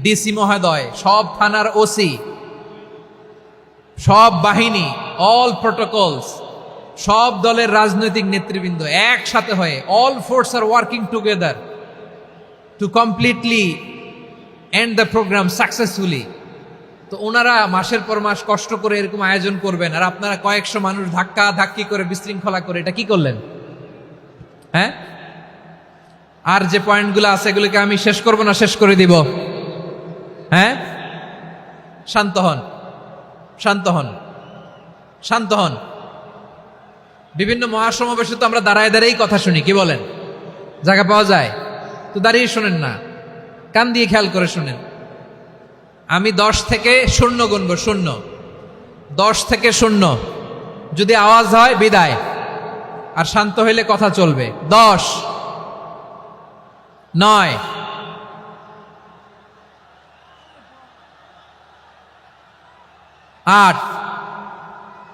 Speaker 1: ডিসি মহোদয়, সব থানার ওসি, সব বাহিনী, অল প্রোটোকলস, সব দলের রাজনৈতিক নেতৃবৃন্দ একসাথে হয়ে, all force are working together to completely end the programme successfully. তো ওনারা মাসের পর মাস কষ্ট করে এরকম আয়োজন করবেন, আর আপনারা কয়েকশো মানুষ ধাক্কা ধাক্কি করে, বিশৃঙ্খলা করে, এটা কি করলেন? হ্যাঁ? আর যে পয়েন্টগুলো আছে এগুলোকে আমি শেষ করব না শেষ করে দিব? হ্যাঁ, শান্ত হন, শান্ত হন, শান্ত হন। বিভিন্ন মহাসমাবেশে তো আমরা দাঁড়ায় দাঁড়িয়েই কথা শুনি, কি বলেন? জায়গা পাওয়া যায় তো দাঁড়িয়ে শোনেন না, কান দিয়ে খেয়াল করে শুনেন। আমি 10 থেকে 0 গুনব, 0, 10 থেকে 0। যদি আওয়াজ হয় বিদায়, আর শান্ত হইলে কথা চলবে। 10, 9, 8।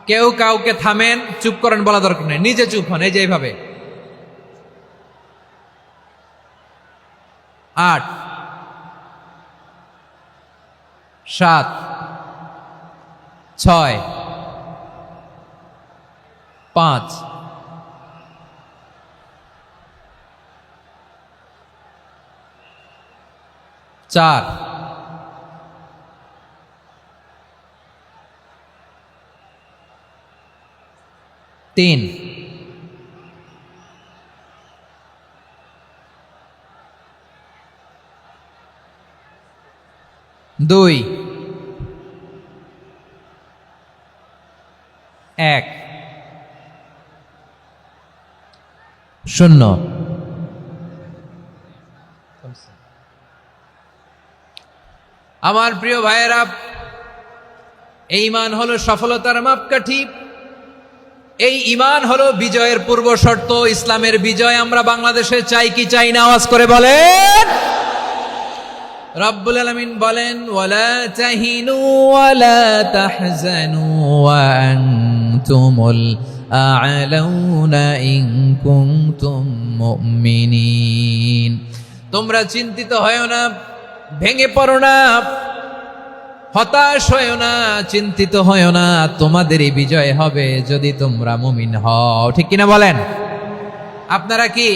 Speaker 1: কেউ কাউকে থামেন, চুপ করেন বলা দরকার নেই, নিজে চুপ হন, এই যে এইভাবে। 8, 7, 6, 5, 4, 3, 2, 1, 0। আমার প্রিয় ভাইয়েরা, এই ঈমান হলো সফলতার মাপকাঠি। এই ঈমান হলো বিজয়ের পূর্ব শর্ত। ইসলামের বিজয় আমরা বাংলাদেশে চাই কি চাই না? আওয়াজ করে বলেন। রব্বুল আলামিন বলেন ওয়ালা তাহিনু ওয়ালা তাহজানু ওয়া আনতুমুল আ'লাউনা ইন কুনতুম মুমিনিন। তোমরা চিন্তিত হয়ো না, ভেঙে পড়ো না, হতাশ হয়ো না, চিন্তিত হয়ো না, তোমাদেরই বিজয় হবে যদি তোমরা মুমিন হও। ঠিক কিনা বলেন? আপনারা কি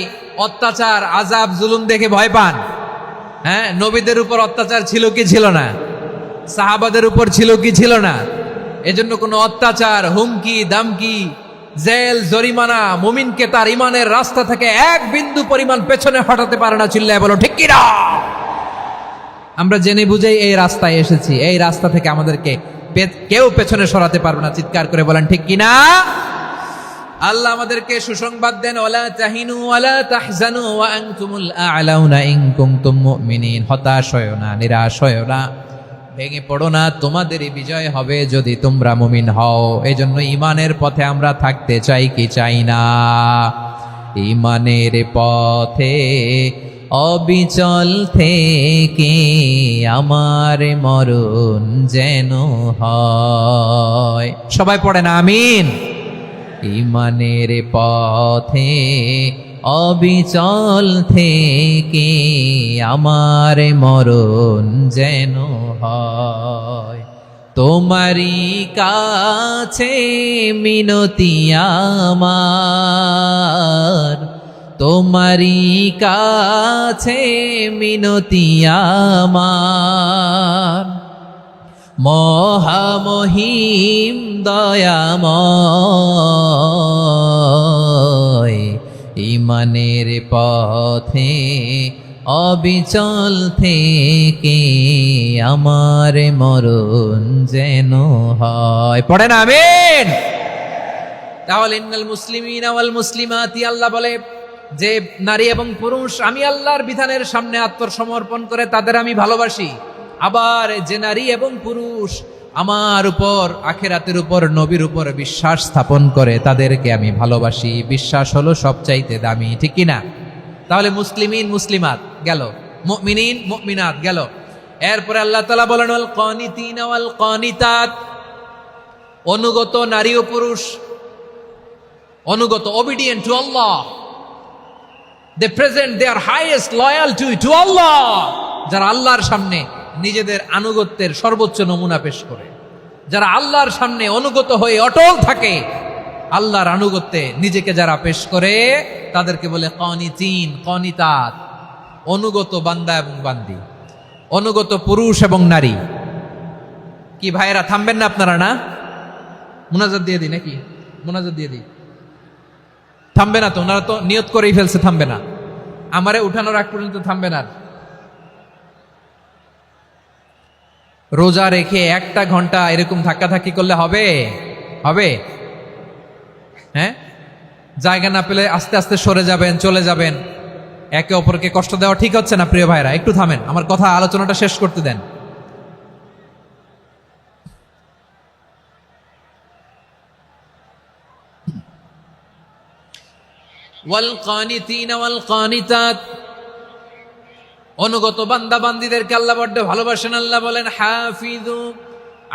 Speaker 1: অত্যাচার, আযাব, জুলুম দেখে ভয় পান? হ্যাঁ, নবীদের উপর অত্যাচার ছিল কি ছিল না? সাহাবাদের উপর ছিল কি ছিল না? এজন্য কোনো অত্যাচার, হুমকি, দামকি, জেল, জরিমানা মুমিনকে তার ইমানের রাস্তা থেকে এক বিন্দু পরিমাণ পেছনে হটাতে পারে না। চিল্লায় বলো ঠিক কিনা? আমরা জেনে বুঝেই এই রাস্তায় এসেছি, এই রাস্তা থেকে আমাদেরকে কেউ পেছনে সরাতে পারবে না। চিৎকার করে বলেন ঠিক কিনা? আল্লাহ আমাদেরকে সুসংবাদ দেন, ওয়ালা তাহিনু ওয়ালা তাহজানু ওয়া আনতুমুল আ'লাউনা ইন কুনতুম মুমিনিন। হতাশ হয়ো না, নিরাশ হয়ো না, ভেঙে পড়ো না, তোমাদেরই বিজয় হবে যদি তোমরা মুমিন হও। এজন্য ঈমানের পথে আমরা থাকতে চাই কি চাই না? ঈমানের পথে অবিচল থেকে আমার মরণ যেন হয়। সবাই পড়েন আমিন। ঈমানের পথে অবিচল থেকে আমার মরণ যেন হয়। তোমারই কাছে মিনতি আমার, তোমারই কাছে মিনতি আমার, মহামহিম দয়াময়। ঈমানের পথে অবিচল থেকে আমার মরণ যেন হয়। পড়েন আমিন। তাহলে ইন্নাল মুসলিমিনা ওয়াল মুসলিমাতি, আল্লাহ বলে যে নারী এবং পুরুষ আমি আল্লাহর বিধানের সামনে আত্মসমর্পণ করে তাদের আমি ভালোবাসি। আবার যে নারী এবং পুরুষ আমার উপর, আখিরাতের উপর, নবীর উপর বিশ্বাস স্থাপন করে তাদেরকে আমি ভালোবাসি। বিশ্বাস হলো সবচাইতে দামি। ঠিক কিনা? তাহলে মুসলিমিন মুসলিমাত গেল, মুমিনিন মুমিনাত গেল। এরপরে আল্লাহ তাআলা বলেন ওয়াল কানিতিনা ওয়াল কানিতাত, অনুগত নারী ও পুরুষ, অনুগত, obedient to Allah, they present their highest loyalty to Allah, যারা আল্লাহর সামনে নিজেদের আনুগত্যের সর্বোচ্চ নমুনা পেশ করে, যারা আল্লাহর সামনে অনুগত হয়ে অটল থাকে, আল্লাহর আনুগত্যে নিজেকে যারা পেশ করে তাদেরকে বলে কানিতিন, কানিতাত, অনুগত বান্দা এবং বান্দি, অনুগত পুরুষ এবং নারী। কি ভাইরা থামবেন না আপনারা? না, মুনাজাত দিয়ে দিই নাকি? মুনাজাত দিয়ে দিই। থামবে না তো? ওনারা তো নিয়ত করেই ফেলছে থামবে না। আমারে উঠানোর আগ পর্যন্ত থামবে না। রোজা রেখে 1টা ঘন্টা এরকম ধাক্কাধাক্কি করলে হবে? হবে? হ্যাঁ, জায়গা না পেলে আস্তে আস্তে সরে যাবেন, চলে যাবেন। একে অপরকে কষ্ট দেওয়া ঠিক হচ্ছে না। প্রিয় ভাইরা একটু থামেন, আমার কথা, আলোচনাটা শেষ করতে দেন। ওয়াল কানিতিনা ওয়াল কানিতাত, অনুগত বান্দা বান্দীদেরকে আল্লাহ বড্ড ভালোবাসেন। আল্লাহ বলেন হাফিজু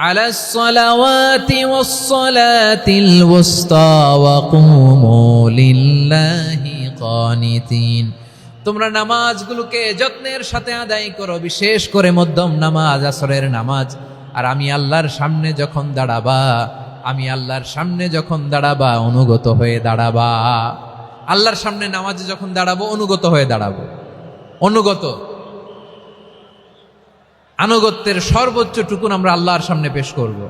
Speaker 1: আলাস সালাওয়াতি ওয়াস সালাতিল ওয়াসতা ওয়া কুমু লিল্লাহি কানিতিন। তোমরা নামাজগুলোকে যত্নের সাথে আদায় করো, বিশেষ করে মধ্যম নামাজ, আসরের নামাজ। আর আমি আল্লাহর সামনে যখন দাঁড়াবা, আমি আল্লাহর সামনে যখন দাঁড়াবা অনুগত হয়ে দাঁড়াবা। আল্লাহর সামনে নামাজে যখন দাঁড়াবো অনুগত হয়ে দাঁড়াবো। অনুগত, আনুগত্যের সর্বোচ্চ টুকুন আমরা আল্লাহর সামনে পেশ করব।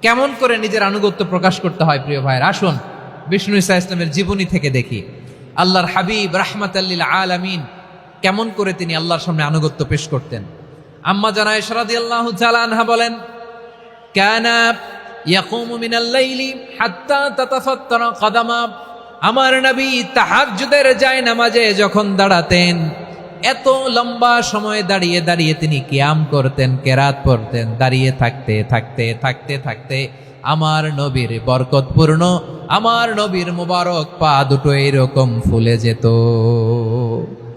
Speaker 1: কেমন করে নিজের আনুগত্য প্রকাশ করতে হয় প্রিয় ভাইয়ের, আসুন বিষ্ণু ঈসা ইসলামের জীবনী থেকে দেখি। আল্লাহর হাবিব রাহমাতাল লিল আলামিন কেমন করে তিনি আল্লাহর সামনে আনুগত্য পেশ করতেন। আম্মা জানা আয়েশা রাদিয়াল্লাহু তাআলা আনহা বলেন, কানা ইয়াকুমু মিনাল লাইলি হাত্তা তাতাফাত্তারা কদামা। আমার নবী তাহাজ্জুদের জায়নামাজে যখন দাঁড়াতেন, এত লম্বা সময় দাঁড়িয়ে দাঁড়িয়ে তিনি কিয়াম করতেন, কেরাত পড়তেন। দাঁড়িয়ে থাকতে থাকতে থাকতে থাকতে আমার নবীর বরকতপূর্ণ, আমার নবীর মুবারক পা দুটো এরকম ফুলে যেত।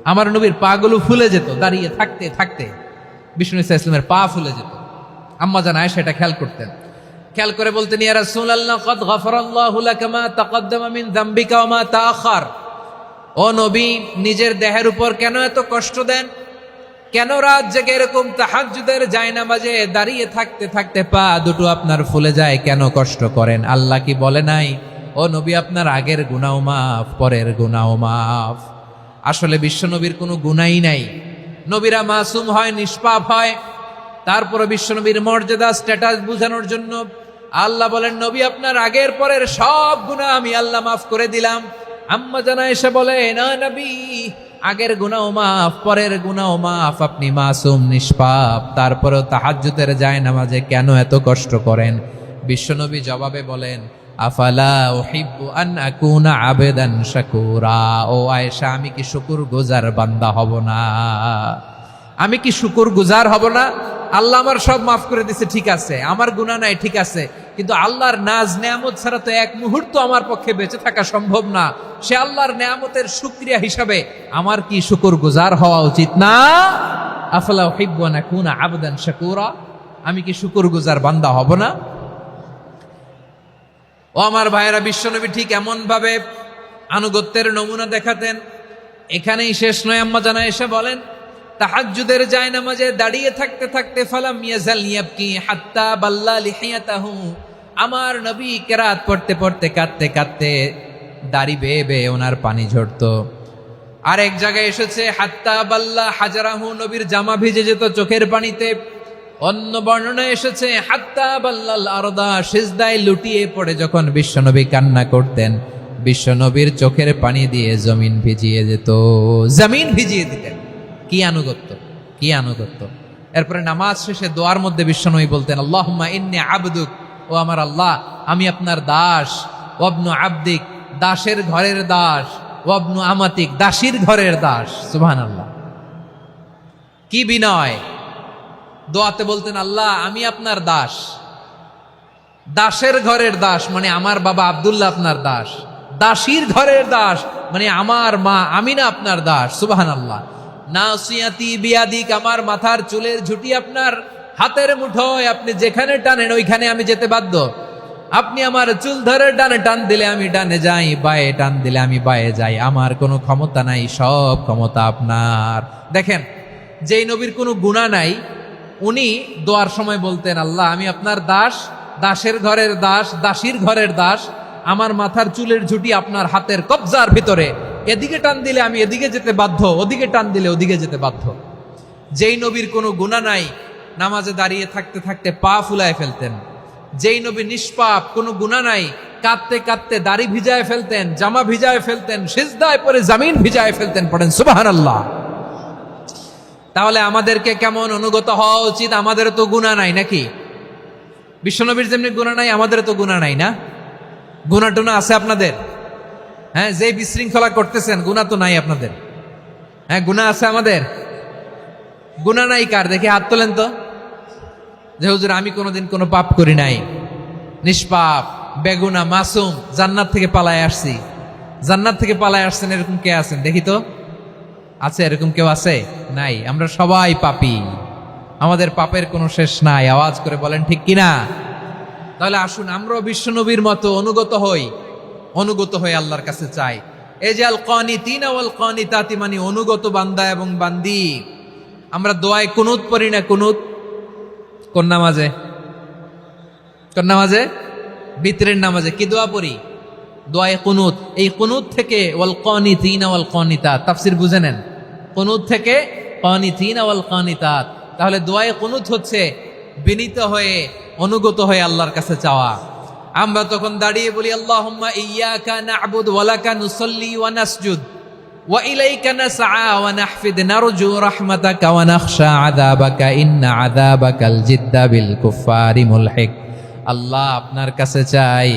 Speaker 1: আমার নবীর পাগুলো ফুলে যেত দাঁড়িয়ে থাকতে থাকতে। বিষ্ণু ইসা ইসলামের পা ফুলে যেত। আম্মা জান আয়েশা এটা খেয়াল করতেন, খেয়াল করে বলতেন, ইয়া রাসূলুল্লাহ কদ গফারাল্লাহু লাকা মা তাকদ্দামা মিন যামবিকা ওয়া মা তাআখার। ও নবী, নিজের দেহের উপর কেন এত কষ্ট দেন? কেন রাত জেগে এরকম তাহাজ্জুদের জায়নামাজে দাঁড়িয়ে থাকতে থাকতে পা দুটো আপনার ফুলে যায়, কেন কষ্ট করেন? আল্লাহ কি বলে নাই, ও নবী আপনার আগের গুনাহ মাফ, পরের গুনাহ মাফ? আসলে বিশ্বনবীর কোনো গুনাই নাই। নবীরা মাসুম হয়, নিষ্পাপ হয়। তারপরে বিশ্বনবীর মর্যাদা স্ট্যাটাস বোঝানোর জন্য আল্লাহ বলেন, নবী আপনার আগের পরের সব গুনাহ আমি আল্লাহ মাফ করে দিলাম। আম্মা জানা এসে বলে, না নবী, আগের গুনাহ মাফ, পরের গুনাহ মাফ, আপনি মাসুম, নিষ্পাপ, তারপরেও তাহাজ্জুদের জায়নামাজে কেন এত কষ্ট করেন? বিশ্বনবী জবাবে বলেন, আফালা উহিব্বু আন আকুনা আবেদান শাকুরা। ও আয়েশা, আমি কি শুকরগুজার বান্দা হব না? আমি কি শুকরগুজার হব না? আল্লাহ আমার সব মাফ করে দিছে, ঠিক আছে, আমার গুনাহ নাই, ঠিক আছে, কিন্তু আল্লাহর নাজ নেয়ামত ছাড়া তো এক মুহূর্ত আমার পক্ষে বেঁচে থাকা সম্ভব না। সে আল্লাহর নেয়ামতের শুকরিয়া হিসাবে আমার কি শুকরগুজার হওয়া উচিত না? আফালা উহিব্বু আন আকুনা আবদান শাকুরা। আমি কি শুকরগুজার বান্দা হব না? ও আমার ভাইয়েরা, বিশ্বনবী ঠিক এমন ভাবে আনুগত্যের নমুনা দেখাতেন। এখানেই শেষ নয়, আম্মা জানা এসে বলেন, তাহাজ্জুদের জায়নামাজে দাঁড়িয়ে থাকতে থাকতে ফালাম ইয়াজাল ইয়াবকি হাত্তা বাল্লা লিহিয়াতাহু। আমার নবী কেরাত পড়তে পড়তে কাঁদতে কাঁদতে দাড়ি বেয়ে বেয়ে ওনার পানি ঝরতো। আরেক জায়গায় এসেছে হাত্তা বাল্লা হাজারাহু, নবীর জামা ভিজে যেত চোখের পানিতে। অন্য বর্ণনায় এসেছে হাত্তা বাল্লাল আরদা, সিজদায় লুটিয়ে পড়ে যখন বিশ্বনবী কান্না করতেন, বিশ্বনবীর চোখের পানি দিয়ে জমিন ভিজিয়ে যেত, জমিন ভিজিয়ে দিতেন। কি আনুগত্য, কি আনুগত্য! এরপরে নামাজ শেষে দোয়ার মধ্যে বিশ্বনবী বলতেন, আল্লাহুম্মা ইন্নী আবদুক, ও আমার আল্লাহ, আমি আপনার দাস। ওয়াবনু আবদিক, দাসের ঘরের দাস। ওয়াবনু আমাতিক, দাসীর ঘরের দাস। সুবহানাল্লাহ, কি বিনয়! দোয়াতে বলতেন, আল্লাহ আমি আপনার দাস। দাসের ঘরের দাস মানে আমার বাবা আব্দুল্লাহ আপনার দাস। দাসীর ঘরের দাস মানে আমার মা আমিনা আপনার দাস। সুবহানাল্লাহ। নাসিয়াতি বিয়াদিক, আমার মাথার চুলের ঝুঁটি আপনার হাতের মুঠোয়, আপনি যেখানে টানেন ওইখানে আমি যেতে বাধ্য। আপনি আমার চুল ধরে ডানে টান দিলে আমি ডানে যাই, বায়ে টান দিলে আমি বায়ে যাই। আমার কোনো ক্ষমতা নাই, সব ক্ষমতা আপনার। দেখেন, যেই নবীর কোনো গুনাহ নাই, উনি দোয়ার সময় বলতেন, আল্লাহ আমি আপনার দাস, দাসের ঘরের দাস, দাসীর ঘরের দাস। আমার মাথার চুলের ঝুঁটি আপনার হাতের কবজার ভিতরে, এদিকে টান দিলে আমি এদিকে যেতে বাধ্য, ওদিকে টান দিলে ওদিকে যেতে বাধ্য। যেই নবীর কোনো গুনাহ নাই, নামাজে দাঁড়িয়ে থাকতে থাকতে পা ফুলায় ফেলতেন। যেই নবী নিষ্পাপ, কোনো গুনাহ নাই, কাঁদতে কাঁদতে দাড়ি ভিজায় ফেলতেন, জামা ভিজায় ফেলতেন, সিজদায় পরে জমিন ভিজায় ফেলতেন। পড়েন সুবহানাল্লাহ। তাহলে আমাদেরকে কেমন অনুগত হওয়া উচিত? আমাদের তো গুনাহ নাই নাকি? বিশ্বনবীর যেমনি গুনাহ নাই, আমাদের তো গুনাহ নাই না? গুনাহ টুনা আছে আপনাদের? হ্যাঁ, যে বিশৃঙ্খলা করতেছেন, গুনাহ তো নাই আপনাদের? হ্যাঁ, গুনাহ আছে আমাদের? গুনাহ নাই কার? দেখি হাত তোলেন তো, যে হুজুর আমি কোনোদিন কোনো পাপ করি নাই, নিষ্পাপ, বেগুনা, মাসুম, জান্নাত থেকে পালায় আসছি। জান্নাত থেকে পালায় আসছেন এরকম কে আছেন? দেখি তো, আছে এরকম কেউ? আছে? নাই। আমরা সবাই পাপী, আমাদের পাপের কোনো শেষ নাই। আওয়াজ করে বলেন ঠিক কিনা? তাহলে আসুন আমরাও বিশ্বনবীর মতো অনুগত হই, অনুগত হয়ে আল্লাহর কাছে চাই। এই যে আল কানিতিনা ওয়াল কানিতাতি, মানে অনুগত বান্দা এবং বান্দি। আমরা দোয়ায় কুনুত পড়ি না? কুনুত কোন নামাজে? কোন নামাজে? বিতরের নামাজে কি দোয়া পড়ি? দোয়ায়ে কুনুত। এই কুনুত থেকে ওয়াল কানিতিনা ওয়াল কানিতাত, তাফসীর বুঝে নেন। কুনুত থেকে কানিতিনা ওয়াল কানিতাত। তাহলে দোয়ায়ে কুনুত হচ্ছে বিনীত হয়ে, অনুগত হয়ে আল্লাহর কাছে চাওয়া। আমরা তখন দাঁড়িয়ে বলি, আল্লাহুম্মা ইয়্যাকা না'বুদু ওয়া লাকা নুসাল্লি ওয়া নাসজুদ ওয়া ইলাইকা নাসআ ওয়া নাহফিদ নারজু রাহমাতাকা ওয়া নাখশা আযাবাকা ইন্না আযাবাকাল জিদ্দা বিল কুফফারি মুলহিক। আল্লাহ আপনার কাছে চাই,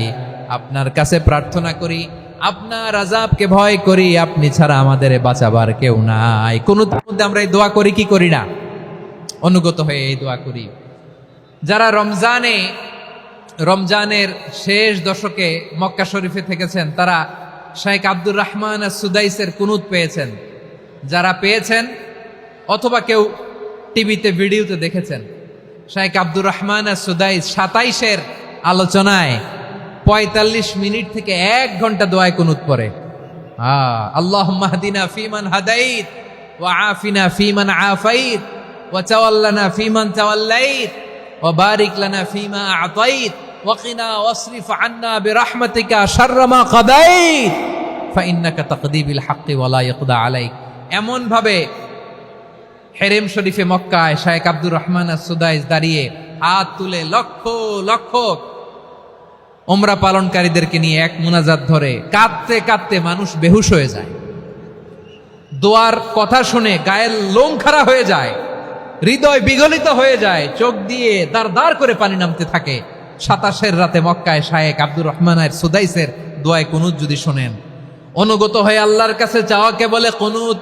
Speaker 1: আপনার কাছে প্রার্থনা করি, আপনার আযাবকে ভয় করি, আপনি ছাড়া আমাদের বাঁচাবার কেউ নাই। কুনুতের মধ্যে আমরা এই দোয়া করি কি করি না? অনুগত হয়ে এই দোয়া করি। যারা রমজানের শেষ দশকে মক্কা শরীফে থেকেছেন, তারা শাইখ আব্দুর রহমান আস-সুদাইসের কুনুত পেয়েছেন। যারা পেয়েছেন, অথবা কেউ টিভিতে ভিডিওতে দেখেছেন শাইখ আব্দুর রহমান সুদাইস 27-এর আলোচনায় 45 মিনিট থেকে 1 ঘন্টা দোয়ায় কুনুত পড়ে। আল্লাহুম্মা হদিনা ফিমান হাদাইত ওয়া আফিনা ফিমান আফাইত ওয়া তাওয়াল্লানা ফিমান তাওয়াল্লাইত ওয়া বারিক লানা ফিমা আতাইত ওয়া কিনা ওয়াসরিফ আন্না বিরহমাতিকা শাররা মা কাদাইত ফাইন্নাকা তাকদি বিল হাক্কি ওয়া লা ইয়াকদা আলাইক। এমন ভাবে হেরেম শরীফে মক্কায় শাইখ আব্দুর রহমান সুদাইস দাঁড়িয়ে হাত তুলে লক্ষ লক্ষ উমরা পালনকারীদেরকে নিয়ে এক মুনাজাত ধরে কাঁদতে কাঁদতে মানুষ বেহুশ হয়ে যায়। দোয়ার কথা শুনে গায়ের লোম খাড়া হয়ে যায়, হৃদয় বিগলিত হয়ে যায়, চোখ দিয়ে দাঁড় দাঁড় করে পানি নামতে থাকে। 27-এর রাতে মক্কায় শাইখ আব্দুর রহমান সুদাইসের দোয়ায় কুনুত যদি শোনেন, অনুগত হয়ে আল্লাহর কাছে চাওয়াকে বলে কুনুত।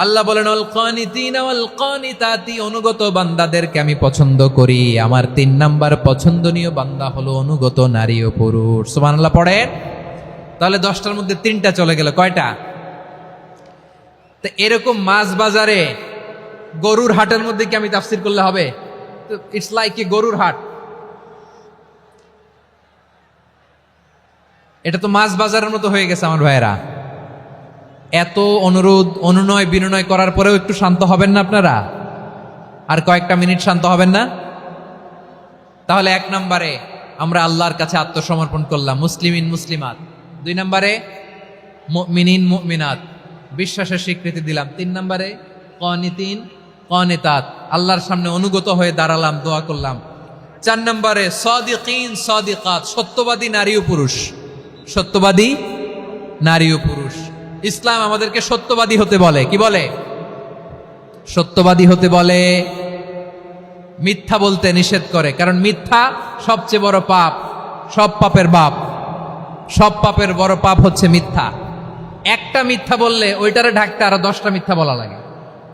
Speaker 1: আল্লাহ বলেন আল কানিতিনা ওয়াল কানিতাতি, অনুগত বান্দাদেরকে আমি পছন্দ করি। আমার 3 নাম্বার পছন্দনীয় বান্দা হলো অনুগত নারী ও পুরুষ। সুবহানাল্লাহ পড়েন। তাহলে 10টার মধ্যে 3টা চলে গেল, কয়টা? তো এরকম মাছ বাজারে গরুর হাটের মধ্যে কি আমি তাফসীর করলে হবে? ইটস লাইক এ গরুর হাট। এটা তো মাছ বাজারের মতো হয়ে গেছে আমার ভাইয়েরা। এত অনুরোধ অনুনয় বিনয় করার পরেও একটু শান্ত হবেন না আপনারা? আর কয়েকটা মিনিট শান্ত হবেন না? তাহলে 1 নম্বরে আমরা আল্লাহর কাছে আত্মসমর্পণ করলাম, মুসলিমিন মুসলিমাত। 2 নম্বরে মুমিনিন মুমিনাত, বিশ্বাসের স্বীকৃতি দিলাম। 3 নম্বরে কানিতিন কানিতাত, আল্লাহর সামনে অনুগত হয়ে দাঁড়ালাম, দোয়া করলাম। 4 নম্বরে সাদিকিন সাদিকাত, সত্যবাদী নারী ও পুরুষ। সত্যবাদী নারী ও পুরুষ। ইসলাম আমাদেরকে সত্যবাদী হতে বলে। কি বলে? সত্যবাদী হতে বলে, মিথ্যা বলতে নিষেধ করে। কারণ মিথ্যা সবচেয়ে বড় পাপ, সব পাপের বাপ। সব পাপের বড় পাপ হচ্ছে মিথ্যা। একটা মিথ্যা বললে ওইটারে ঢাকতে আরো 10টা মিথ্যা বলা লাগে,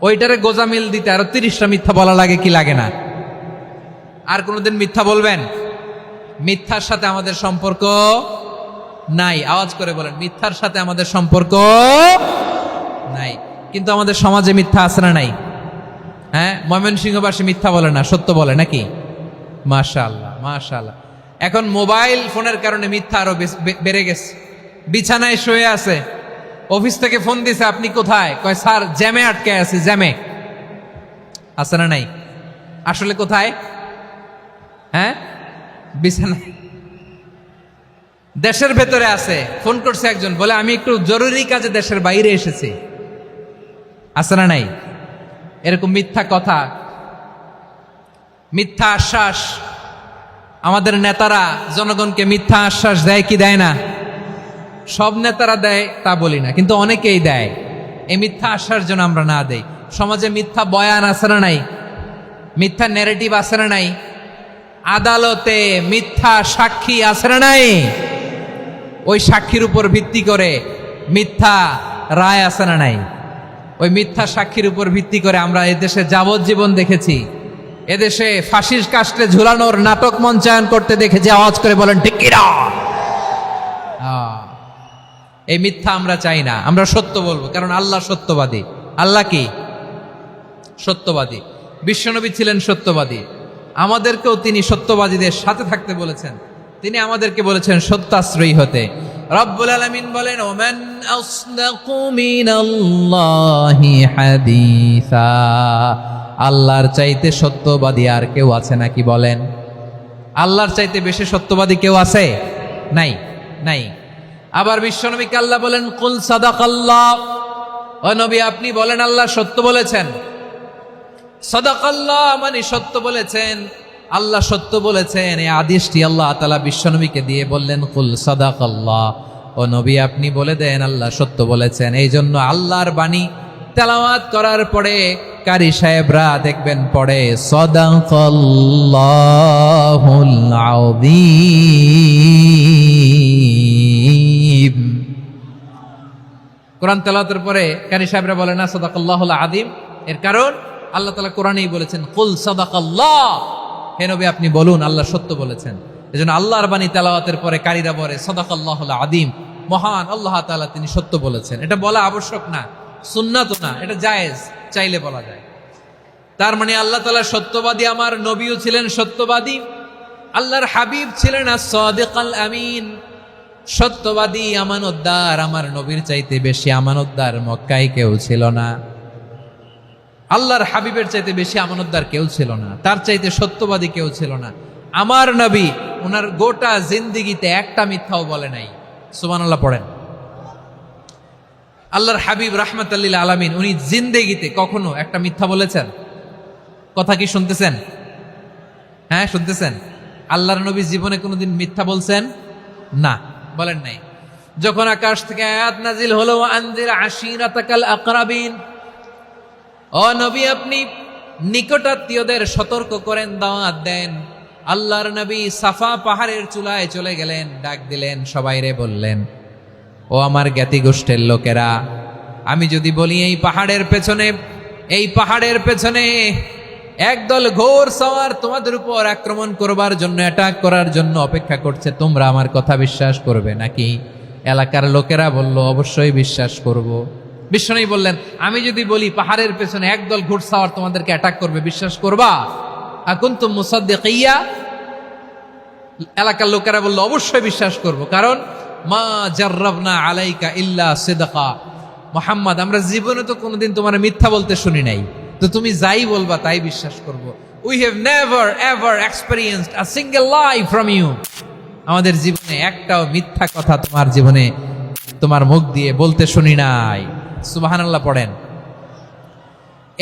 Speaker 1: ওইটারে গোজামিল দিতে আরো 30টা মিথ্যা বলা লাগে, কি লাগে না? আর কোনোদিন মিথ্যা বলবেন? মিথ্যার সাথে আমাদের সম্পর্ক নাই। আওয়াজ করে বলেন, মিথ্যার সাথে আমাদের সম্পর্ক নাই। কিন্তু আমাদের সমাজে মিথ্যা আছে না নাই? হ্যাঁ, ময়মনসিংহবাসী মিথ্যা বলে না, সত্য বলে নাকি? মাশাআল্লাহ মাশাআল্লাহ। এখন মোবাইল ফোনের কারণে মিথ্যা আরো বেড়ে গেছে। বিছানায় শুয়ে আছে, অফিস থেকে ফোন দিছে, আপনি কোথায়? কয় স্যার জ্যামে আটকে আছি। জ্যামে আছে না নাই? আসলে কোথায়? হ্যাঁ, বিছানায়। দেশের ভেতরে আছে, ফোন করছে একজন, বলে আমি একটু জরুরি কাজে দেশের বাইরে এসেছি। আছে না নাই? এরকম মিথ্যা কথা, মিথ্যা আশ্বাস। আমাদের নেতারা জনগণকে মিথ্যা আশ্বাস দেয় কি দেয় না? সব নেতারা দেয় তা বলি না, কিন্তু অনেকেই দেয়। এই মিথ্যা আশ্বাস যেন আমরা না দেই। সমাজে মিথ্যা বয়ান আছে না নাই? মিথ্যা ন্যারেটিভ আছে না নাই? আদালতে মিথ্যা সাক্ষী আছে না নাই? ওই সাক্ষীর উপর ভিত্তি করে মিথ্যা রায় আছে না নাই? ওই মিথ্যা সাক্ষীর উপর ভিত্তি করে আমরা এদেশে যাবজ্জীবন দেখেছি, এদেশে ফাঁসির কাস্টে ঝুলানোর নাটক মঞ্চায়ন করতে দেখেছি। আওয়াজ করে বলেন ঠিক কি না? এই মিথ্যা আমরা চাই না, আমরা সত্য বলবো, কারণ আল্লাহ সত্যবাদী। আল্লাহ কি? সত্যবাদী। বিশ্বনবী ছিলেন সত্যবাদী, আমাদেরকেও তিনি সত্যবাদীদের সাথে থাকতে বলেছেন। তিনি আমাদেরকে বলেছেন সত্যাশ্রয়ী হতে। রব্বুল আলামিন বলেন, ওমান আসদাকু মিনাল্লাহি হাদিসা, আল্লাহর চাইতে সত্যবাদী আর কেউ আছে নাকি বলেন? আল্লাহর চাইতে বেশি সত্যবাদী কেউ আছে? নাই, নাই। আবার বিশ্বনবীকে আল্লাহ বলেন, কুল সাদাকাল্লাহ, ও নবী আপনি বলেন আল্লাহ সত্য বলেছেন। সাদাকাল্লাহ মানে সত্য বলেছেন, আল্লাহ সত্য বলেছেন। এই আদেশটি আল্লাহ তাআলা বিশ্বনবীকে দিয়ে বললেন, কুল সাদাকাল্লাহ, ও নবী আপনি বলে দেন আল্লাহ সত্য বলেছেন। এই জন্য আল্লাহর বাণী তেলাওয়াত করার পরে কারি সাহেবরা দেখবেন পড়ে সাদাকাল্লাহুল আযীম। কোরআন তেলাওয়াতের পরে কারি সাহেবরা বলে না সাদাকাল্লাহুল আযীম। এর কারণ আল্লাহ তাআলা কোরআনেই বলেছেন, কুল সাদাকাল্লাহ, হে নবী আপনি বলুন আল্লাহ সত্য বলেছেন। এজন্য আল্লাহর বাণী তেলাওয়াতের পরে কারীরা বলে সাদাকাল্লাহুল আযীম, মহান আল্লাহ তাআলা তিনি সত্য বলেছেন। এটা বলা আবশ্যক না, সুন্নাত না, এটা জায়েজ, চাইলে বলা যায়। তার মানে আল্লাহ তাআলা সত্যবাদী, আমার নবীও ছিলেন সত্যবাদী, আল্লাহর হাবিব ছিলেন as-সাদিকাল আমিন, সত্যবাদী আমানতদার। আমার নবীর চাইতে বেশি আমানতদার মক্কায় কেউ ছিল না, আল্লাহর হাবিবের চাইতে বেশি আমানতদার কেউ ছিল না, তার চাইতে সত্যবাদী কেউ ছিল না। আমার নবী ওনার গোটা জিন্দেগিতে একটা মিথ্যাও বলে নাই। সুবহানাল্লাহ পড়েন। আল্লাহর হাবিব রাহমাতাল লিল আলামিন উনি জিন্দেগিতে কখনো একটা মিথ্যা বলেছেন? কথা কি শুনতেছেন? হ্যাঁ শুনতেছেন? আল্লাহর নবী জীবনে কোনোদিন মিথ্যা বলছেন? না, বলেন নাই। যখন আকাশ থেকে আয়াত নাজিল হলো আনজির আশিরাতাকাল আকরাবিন, ও নবী আপনি নিকটাত্মীয়দের সতর্ক করেন, দাওয়াত দেন। আল্লাহর নবী সাফা পাহাড়ের চূড়ায় চলে গেলেন, ডাক দিলেন, সবাইরে বললেন, ও আমার জ্ঞাতি গোষ্ঠের লোকেরা, আমি যদি বলি এই পাহাড়ের পেছনে একদল ঘোর সওয়ার তোমাদের উপর আক্রমণ করবার জন্য, অ্যাটাক করার জন্য অপেক্ষা করছে, তোমরা আমার কথা বিশ্বাস করবে নাকি? এলাকার লোকেরা বলল, অবশ্যই বিশ্বাস করব। বিশ্বনবী বললেন, আমি যদি বলি পাহাড়ের পেছনে একদল ঘোড়সাওয়ার তোমাদেরকে অ্যাটাক করবে, বিশ্বাস করবা? আকুনতুম মুসাদ্দিকিয়া? এলাকার লোকেরা বলল, অবশ্যই বিশ্বাস করব, কারণ মা জাররাবনা আলাইকা ইল্লা সিদকা, মুহাম্মদ আমরা জীবনে তো কোনোদিন তোমার মিথ্যা বলতে শুনি নাই, তো তুমি যাই বলবা তাই বিশ্বাস করব। We have never ever experienced a single lie from you, আমাদের জীবনে একটাও মিথ্যা কথা তোমার জীবনে তোমার মুখ দিয়ে বলতে শুনি নাই। সুবহানাল্লাহ পড়েন।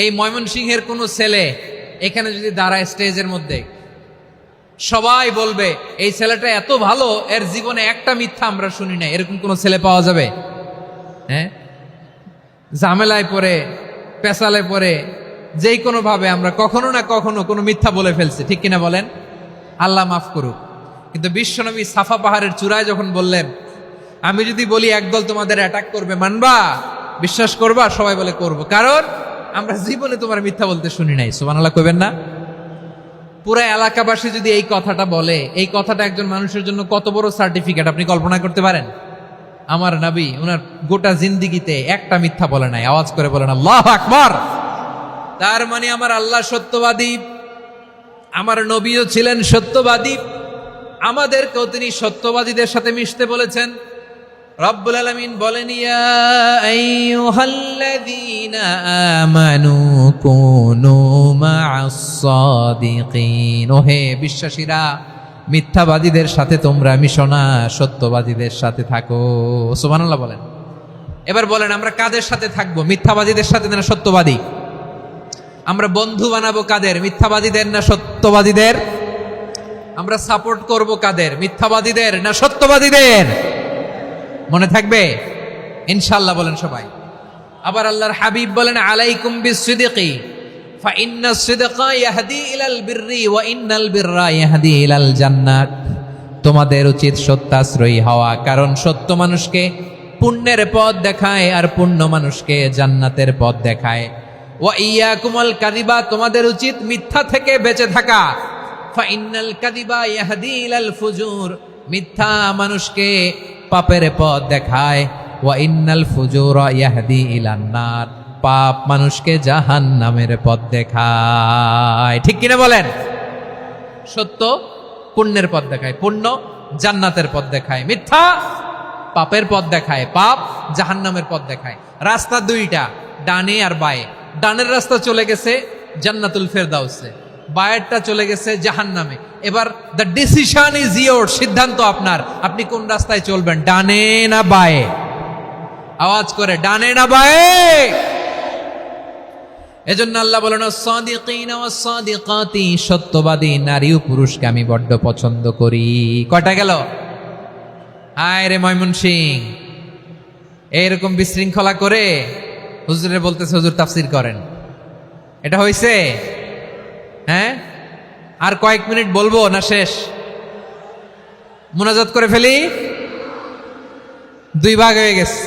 Speaker 1: এই ময়মনসিংহের কোনো ছেলে এখানে যদি দাঁড়ায় স্টেজের মধ্যে, সবাই বলবে এই ছেলেটা এত ভালো, এর জীবনে একটা মিথ্যা আমরা শুনি নাই। এরকম কোন ছেলে পাওয়া যাবে? হ্যাঁ, ঝামেলায় পড়ে, পেশালে পড়ে, যেই কোনো ভাবে আমরা কখনো না কখনো কোনো মিথ্যা বলে ফেলছি, ঠিক কিনা বলেন? আল্লাহ মাফ করুক। কিন্তু বিশ্বনবী সাফা পাহাড়ের চূড়ায় যখন বললেন, আমি যদি বলি একদল তোমাদের অ্যাটাক করবে, মানবা? বিশ্বাস করবা? সবাই বলে করব, কারণ আমরা জীবনে তোমার মিথ্যা বলতে শুনি নাই। সুবহানাল্লাহ কইবেন না? পুরা এলাকাবাসী যদি এই কথাটা বলে, এই কথাটা একজন মানুষের জন্য কত বড় সার্টিফিকেট আপনি কল্পনা করতে পারেন? আমার নবী ওনার গোটা জিন্দেগিতে একটা মিথ্যা বলে নাই। আওয়াজ করে বলেন আল্লাহু আকবার। তার মানে আমার আল্লাহ সত্যবাদী, আমার নবীও ছিলেন সত্যবাদী, আমাদেরকেও তিনি সত্যবাদীদের সাথে মিশতে বলেছেন। রব্বুল আলামিন বলেন, ইয়া আইয়ুহাল্লাযীনা আমানু কুনু মা'আস সাদিকিন, ওহে বিশ্বাসীরা, মিথ্যাবাদীদের সাথে তোমরা মিশো না, সত্যবাদীদের সাথে থাকো। সুবহানাল্লাহ বলেন। এবার বলেন, আমরা কাদের সাথে থাকবো? মিথ্যাবাদীদের সাথে না সত্যবাদী? আমরা বন্ধু বানাবো কাদের? মিথ্যাবাদীদের না সত্যবাদীদের? আমরা সাপোর্ট করব কাদের? মিথ্যাবাদীদের না সত্যবাদীদের? মনে থাকবে ইনশাআল্লাহ, বলেন সবাই। আবার আল্লাহর হাবিব বলেন, আলাইকুম বিসসিদকি ফাইন্নাস সিদকা ইয়াহদি ইলাল বিররি ওয়া ইন্নাল বিররা ইয়াহদি ইলাল জান্নাত। তোমাদের উচিত সত্যাশ্রয়ী হওয়া, কারণ সত্য মানুষকে পুণ্যের পথ দেখায় আর পুণ্য মানুষকে জান্নাতের পথ দেখায়। ওয়া ইয়াকুমুল কাযিবা, তোমাদের উচিত মিথ্যা থেকে বেঁচে থাকা। ফাইন্নাল কাযিবা ইয়াহদি ইলাল ফুজুর, মিথ্যা মানুষকে পাপের পথ দেখায়। ওয়া ইন্নাল ফুজুরা ইয়াহদি ইলান নার, পাপ মানুষকে জাহান্নামের পথ দেখায়। ঠিক কিনা বলেন? সত্য পুণ্যের পথ দেখায়, পুণ্য জান্নাতের পথ দেখায়, মিথ্যা পাপের পথ দেখায়, পাপ জাহান্নামের পথ দেখায়। রাস্তা দুইটা, ডানে আর বায়ে। ডানের রাস্তা চলে গেছে জান্নাতুল ফেরদাউসে, বায়েরটা চলে গেছে জাহান্নামে। এবার দ্য ডিসিশন ইজ ইয়োর, সিদ্ধান্ত আপনার, আপনি কোন রাস্তায় চলবেন, ডানে না বায়ে? আওয়াজ করে, ডানে না বায়ে? এজন্য আল্লাহ বলেন, সাদিকিনা ওয়াস সাদিকাতি, সত্যবাদী নারী ও পুরুষকে আমি বড্ড পছন্দ করি। কয়টা গেল? হায় রে ময়মনসিং, এইরকম বিশৃঙ্খলা করে হুজুরে বলতেছে হুজুর তাফসীর করেন, এটা হইছে? হ্যাঁ, আর কয়েক মিনিট বলবো না শেষ? মুনাজাত করে ফেলি। দুই ভাগ হয়ে গেছে,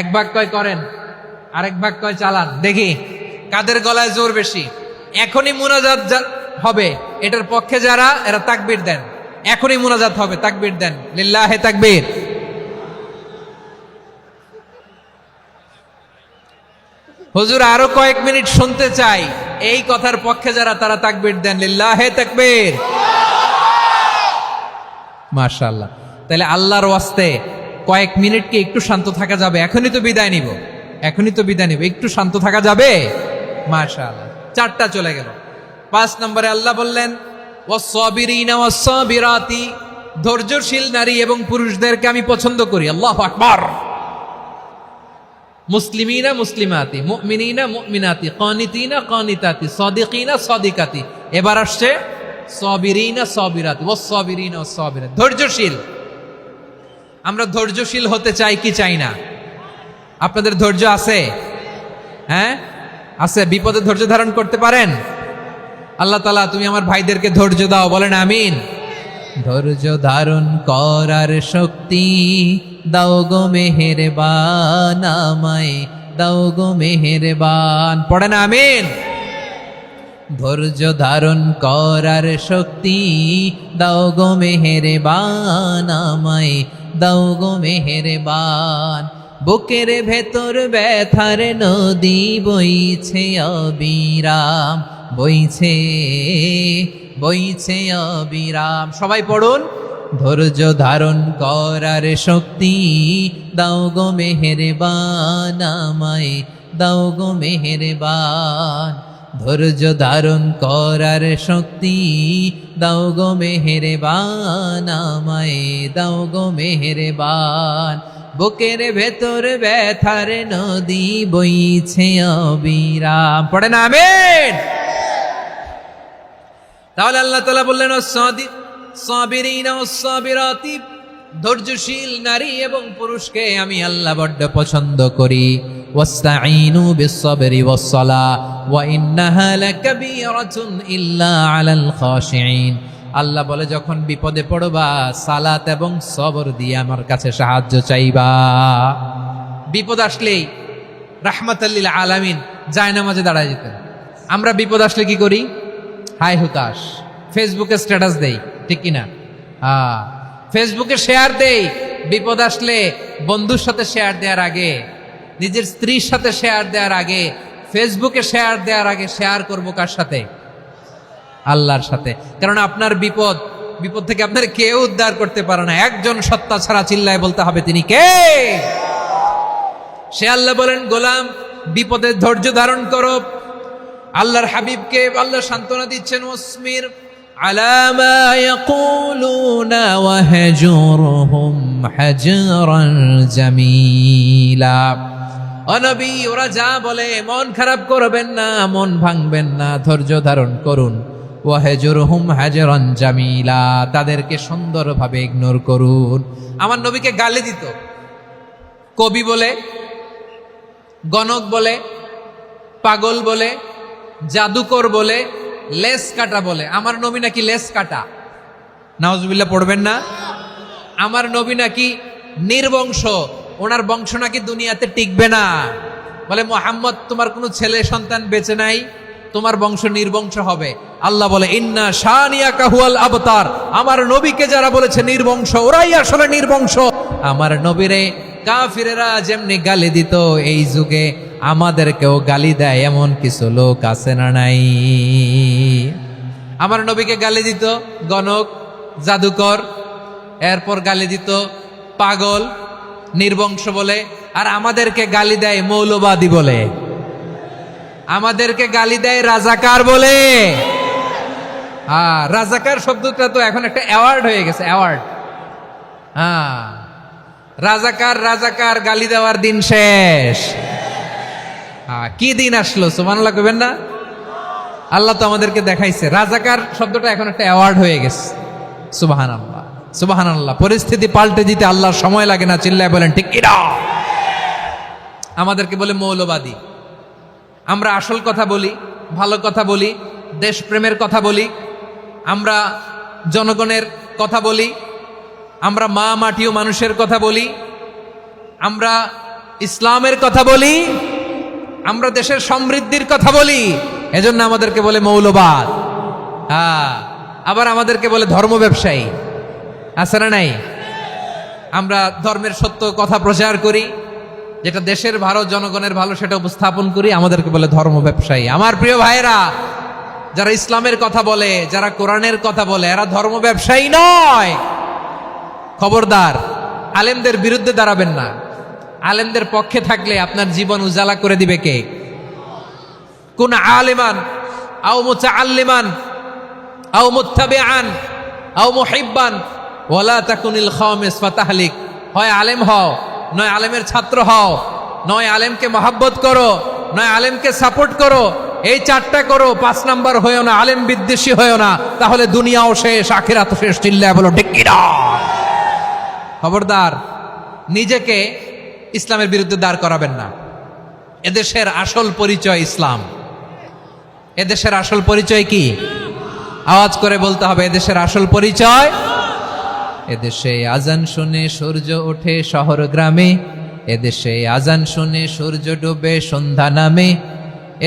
Speaker 1: এক ভাগ কয় করেন, আরেক ভাগ কয় চালান। দেখি কাদের গলায় জোর বেশি। এখনই মুনাজাত হবে, এটার পক্ষে যারা, এরা তাকবীর দেন। এখনই মুনাজাত হবে, তাকবীর দেন, লিল্লাহে তাকবীর। হুজুর আরো কয়েক মিনিট শুনতে চাই, এই কথার পক্ষে যারা তারা তাকবীর দেন, লিল্লাহে তাকবীর। মাশাআল্লাহ। তাহলে আল্লাহর ওয়াস্তে কয়েক মিনিট কি একটু শান্ত থাকা যাবে? এখনই তো বিদায় নিব, একটু শান্ত থাকা যাবে? মাশাআল্লাহ। 4টা চলে গেল। 5 নম্বরে আল্লাহ বললেন ওয়াস-সাবিরিনা ওয়াস-সাবিরাতি, ধৈর্যশীল নারী এবং পুরুষদেরকে আমি পছন্দ করি। আল্লাহু আকবার। মুসলিমিনা মুসলিমাতি, মুমিনিনা মুমিনাতি, কানিতিনা কানিতাতি, সাদিকিনা সাদিকাতি। এবার আসছে সাবিরিনা সাবিরাতি, ওয়াস-সাবিরিনা ওয়াস-সাবিরাতি, ধৈর্যশীল। আমরা ধৈর্যশীল হতে চাই কি চাই না? আপনাদের ধৈর্য আছে? হ্যাঁ আছে? বিপদে ধৈর্য ধারণ করতে পারেন? আল্লাহ তাআলা তুমি আমার ভাইদেরকে ধৈর্য দাও, বলেন আমিন। ধৈর্য ধারণ করার শক্তি দাও গো মেহেরবান, আমায় দাও গো মেহেরবান, পড়েন আমিন। ধৈর্য ধারণ করার শক্তি দাও গো মেহেরবান, আমায় দাও গো মেহেরবান। বুকের ভেতর ব্যথার নদী বইছে অবিরাম, বইছে বইছে অবিরাম। সবাই পড়ুন, ধৈর্য ধারণ করার শক্তি দাও গো মেহেরবান, আমায় দাও গো মেহেরবান। ধৈর্য ধারণ করার শক্তি দাও গো মেহেরবান, আমায় দাও গো মেহেরবান। বুকের ভেতর ব্যথার নদী বইছে অবিরাম, পড়েন আমিন। তাহলে আল্লাহ তাআলা বললেন সাবিরিনা ওয়াস-সাবিরাতি, ধৈর্যশীল নারী এবং পুরুষকে আমি আল্লাহ বড্ড পছন্দ করি। ওয়াস্তাঈনু বিস-সাবরি ওয়াস-সালাহ ওয়া ইন্নাহা লাকাবীরাতুন ইল্লা আলাল খাশিঈন। আল্লাহ বলে যখন বিপদে পড়বা সালাত এবং সবর দিয়ে আমার কাছে সাহায্য চাইবা। বিপদ আসলেই রাহমাতাল লিল আলামিন জায়নামাজে দাঁড়ায় যেতেন। আমরা বিপদ আসলে কি করি? হাই হুতাশ, ফেসবুকে স্ট্যাটাস দেই, ঠিক কিনা? ফেসবুকে শেয়ার দেই। বিপদ আসলে বন্ধুর সাথে শেয়ার দেওয়ার আগে, নিজের স্ত্রীর সাথে শেয়ার দেওয়ার আগে, ফেসবুকে শেয়ার দেওয়ার আগে শেয়ার করবো কার সাথে? আল্লাহর সাথে। কারণ আপনার বিপদ থেকে আপনার কেউ উদ্ধার করতে পারে না, একজন সত্তা ছাড়া। চিল্লায় বলতে হবে তিনি কে? সে আল্লাহ। বলেন গোলাম বিপদে ধৈর্য ধারণ করো। আল্লাহর হাবিবকে আল্লাহ সান্ত্বনা দিচ্ছেন, ওয়াসমির আলা মা ইয়াকুলুনা ওয়াহজুরহুম হাজরান জামিলা। ও নবী, ওরা যা বলে মন খারাপ করবেন না, মন ভাঙবেন না, ধৈর্য ধারণ করুন। ওয়াহজুরহুম হাজরান জামিলা, তাদেরকে সুন্দরভাবে ইগনোর করুন। আমার নবীকে গালি দিত কবি বলে, গণক বলে, পাগল বলে, জাদুকর বলে, লেস কাটা বলে। আমার নবী নাকি লেস কাটা, নাউজুবিল্লাহ পড়বেন না। আমার নবী নাকি নির্বংশ, ওনার বংশ নাকি দুনিয়াতে টিকবে না। বলে মুহাম্মদ তোমার কোনো ছেলে সন্তান বেঁচে নাই, তোমার বংশ নির্বংশ হবে। আল্লাহ বলে ইন্না শানিয়াকা হুয়াল আবতার। আমার নবীকে যারা বলেছে নির্বংশ, ওরাই আসলে নির্বংশ। আমার নবীরে কাফিরেরা যেমনি গালি দিত, এই যুগে আমাদেরকেও গালি দেয় এমন কিছু লোক আছে না নাই? আমার নবীকে গালি দিত গণক, জাদুকর, এরপর গালি দিত পাগল, নির্বংশ বলে। আর আমাদেরকে গালি দেয় মৌলবাদী বলে, আমাদেরকে গালি দেয় রাজাকার বলে। রাজাকার শব্দটা তো এখন একটা অ্যাওয়ার্ড হয়ে গেছে, অ্যাওয়ার্ড। রাজাকার রাজাকার গালি দেওয়ার দিন শেষ। কি দিন আসলো, সুবহানাল্লাহ কইবেন না? আল্লাহ তো আমাদেরকে দেখাইছে। রাজাকার শব্দটা এখন একটা অ্যাওয়ার্ড হয়ে গেছে। সুবহানাল্লাহ, সুবহানাল্লাহ। পরিস্থিতি পাল্টে দিতে আল্লাহর সময় লাগে না, চিল্লায় বলেন ঠিক কিনা? আমাদেরকে বলে মৌলবাদী। আমরা আসল কথা বলি, ভালো কথা বলি, দেশপ্রেমের কথা বলি, আমরা জনগণের কথা বলি, আমরা মা মাটি ও মানুষের কথা বলি, আমরা ইসলামের কথা বলি, আমরা দেশের সমৃদ্ধির কথা বলি। এজন্য আমাদেরকে বলে মৌলবাদ। আবার আমাদেরকে বলে ধর্ম ব্যবসায়ী, আছে না নাই? আমরা ধর্মের সত্য কথা প্রচার করি, যেটা দেশের ভালো, জনগণের ভালো, সেটা উপস্থাপন করি, আমাদেরকে বলে ধর্ম ব্যবসায়ী। আমার প্রিয় ভাইরা, যারা ইসলামের কথা বলে, যারা কোরআনের কথা বলে, এরা ধর্ম ব্যবসায়ী নয়। খবরদার, আলেমদের বিরুদ্ধে দাঁড়াবেন না। আলেমদের পক্ষে থাকলে আপনার জীবন উজালা করে দিবে কে? কুন আলিমান আও মুতাআল্লিমান আও মুত্তাবিআন আও মুহিব্বান ওয়ালা তাকুনিল খামিস ফাতাহলিক। হয় আলেম হও, নয় আলেমের ছাত্র হও, নয় আলেমকে মহাব্বত করো, নয় আলেমকে সাপোর্ট করো। এই চারটা করো, 5 নাম্বার হয়েও না, আলেম বিদ্বেষী হয়েও না, তাহলে দুনিয়াও শেষ, আখিরাতও শেষ। চিল্লায় বলো ঠিক কি না? খবরদার, নিজেকে ইসলামের বিরুদ্ধে দাঁড় করাবেন না। এদেশের আসল পরিচয় ইসলাম। এদেশের আসল পরিচয় কি? আওয়াজ করে বলতে হবে, এদেশের আসল পরিচয়। এদেশে আজান শুনে সূর্য ওঠে শহর গ্রামে, এদেশে আজান শুনে সূর্য ডুবে সন্ধ্যা নামে,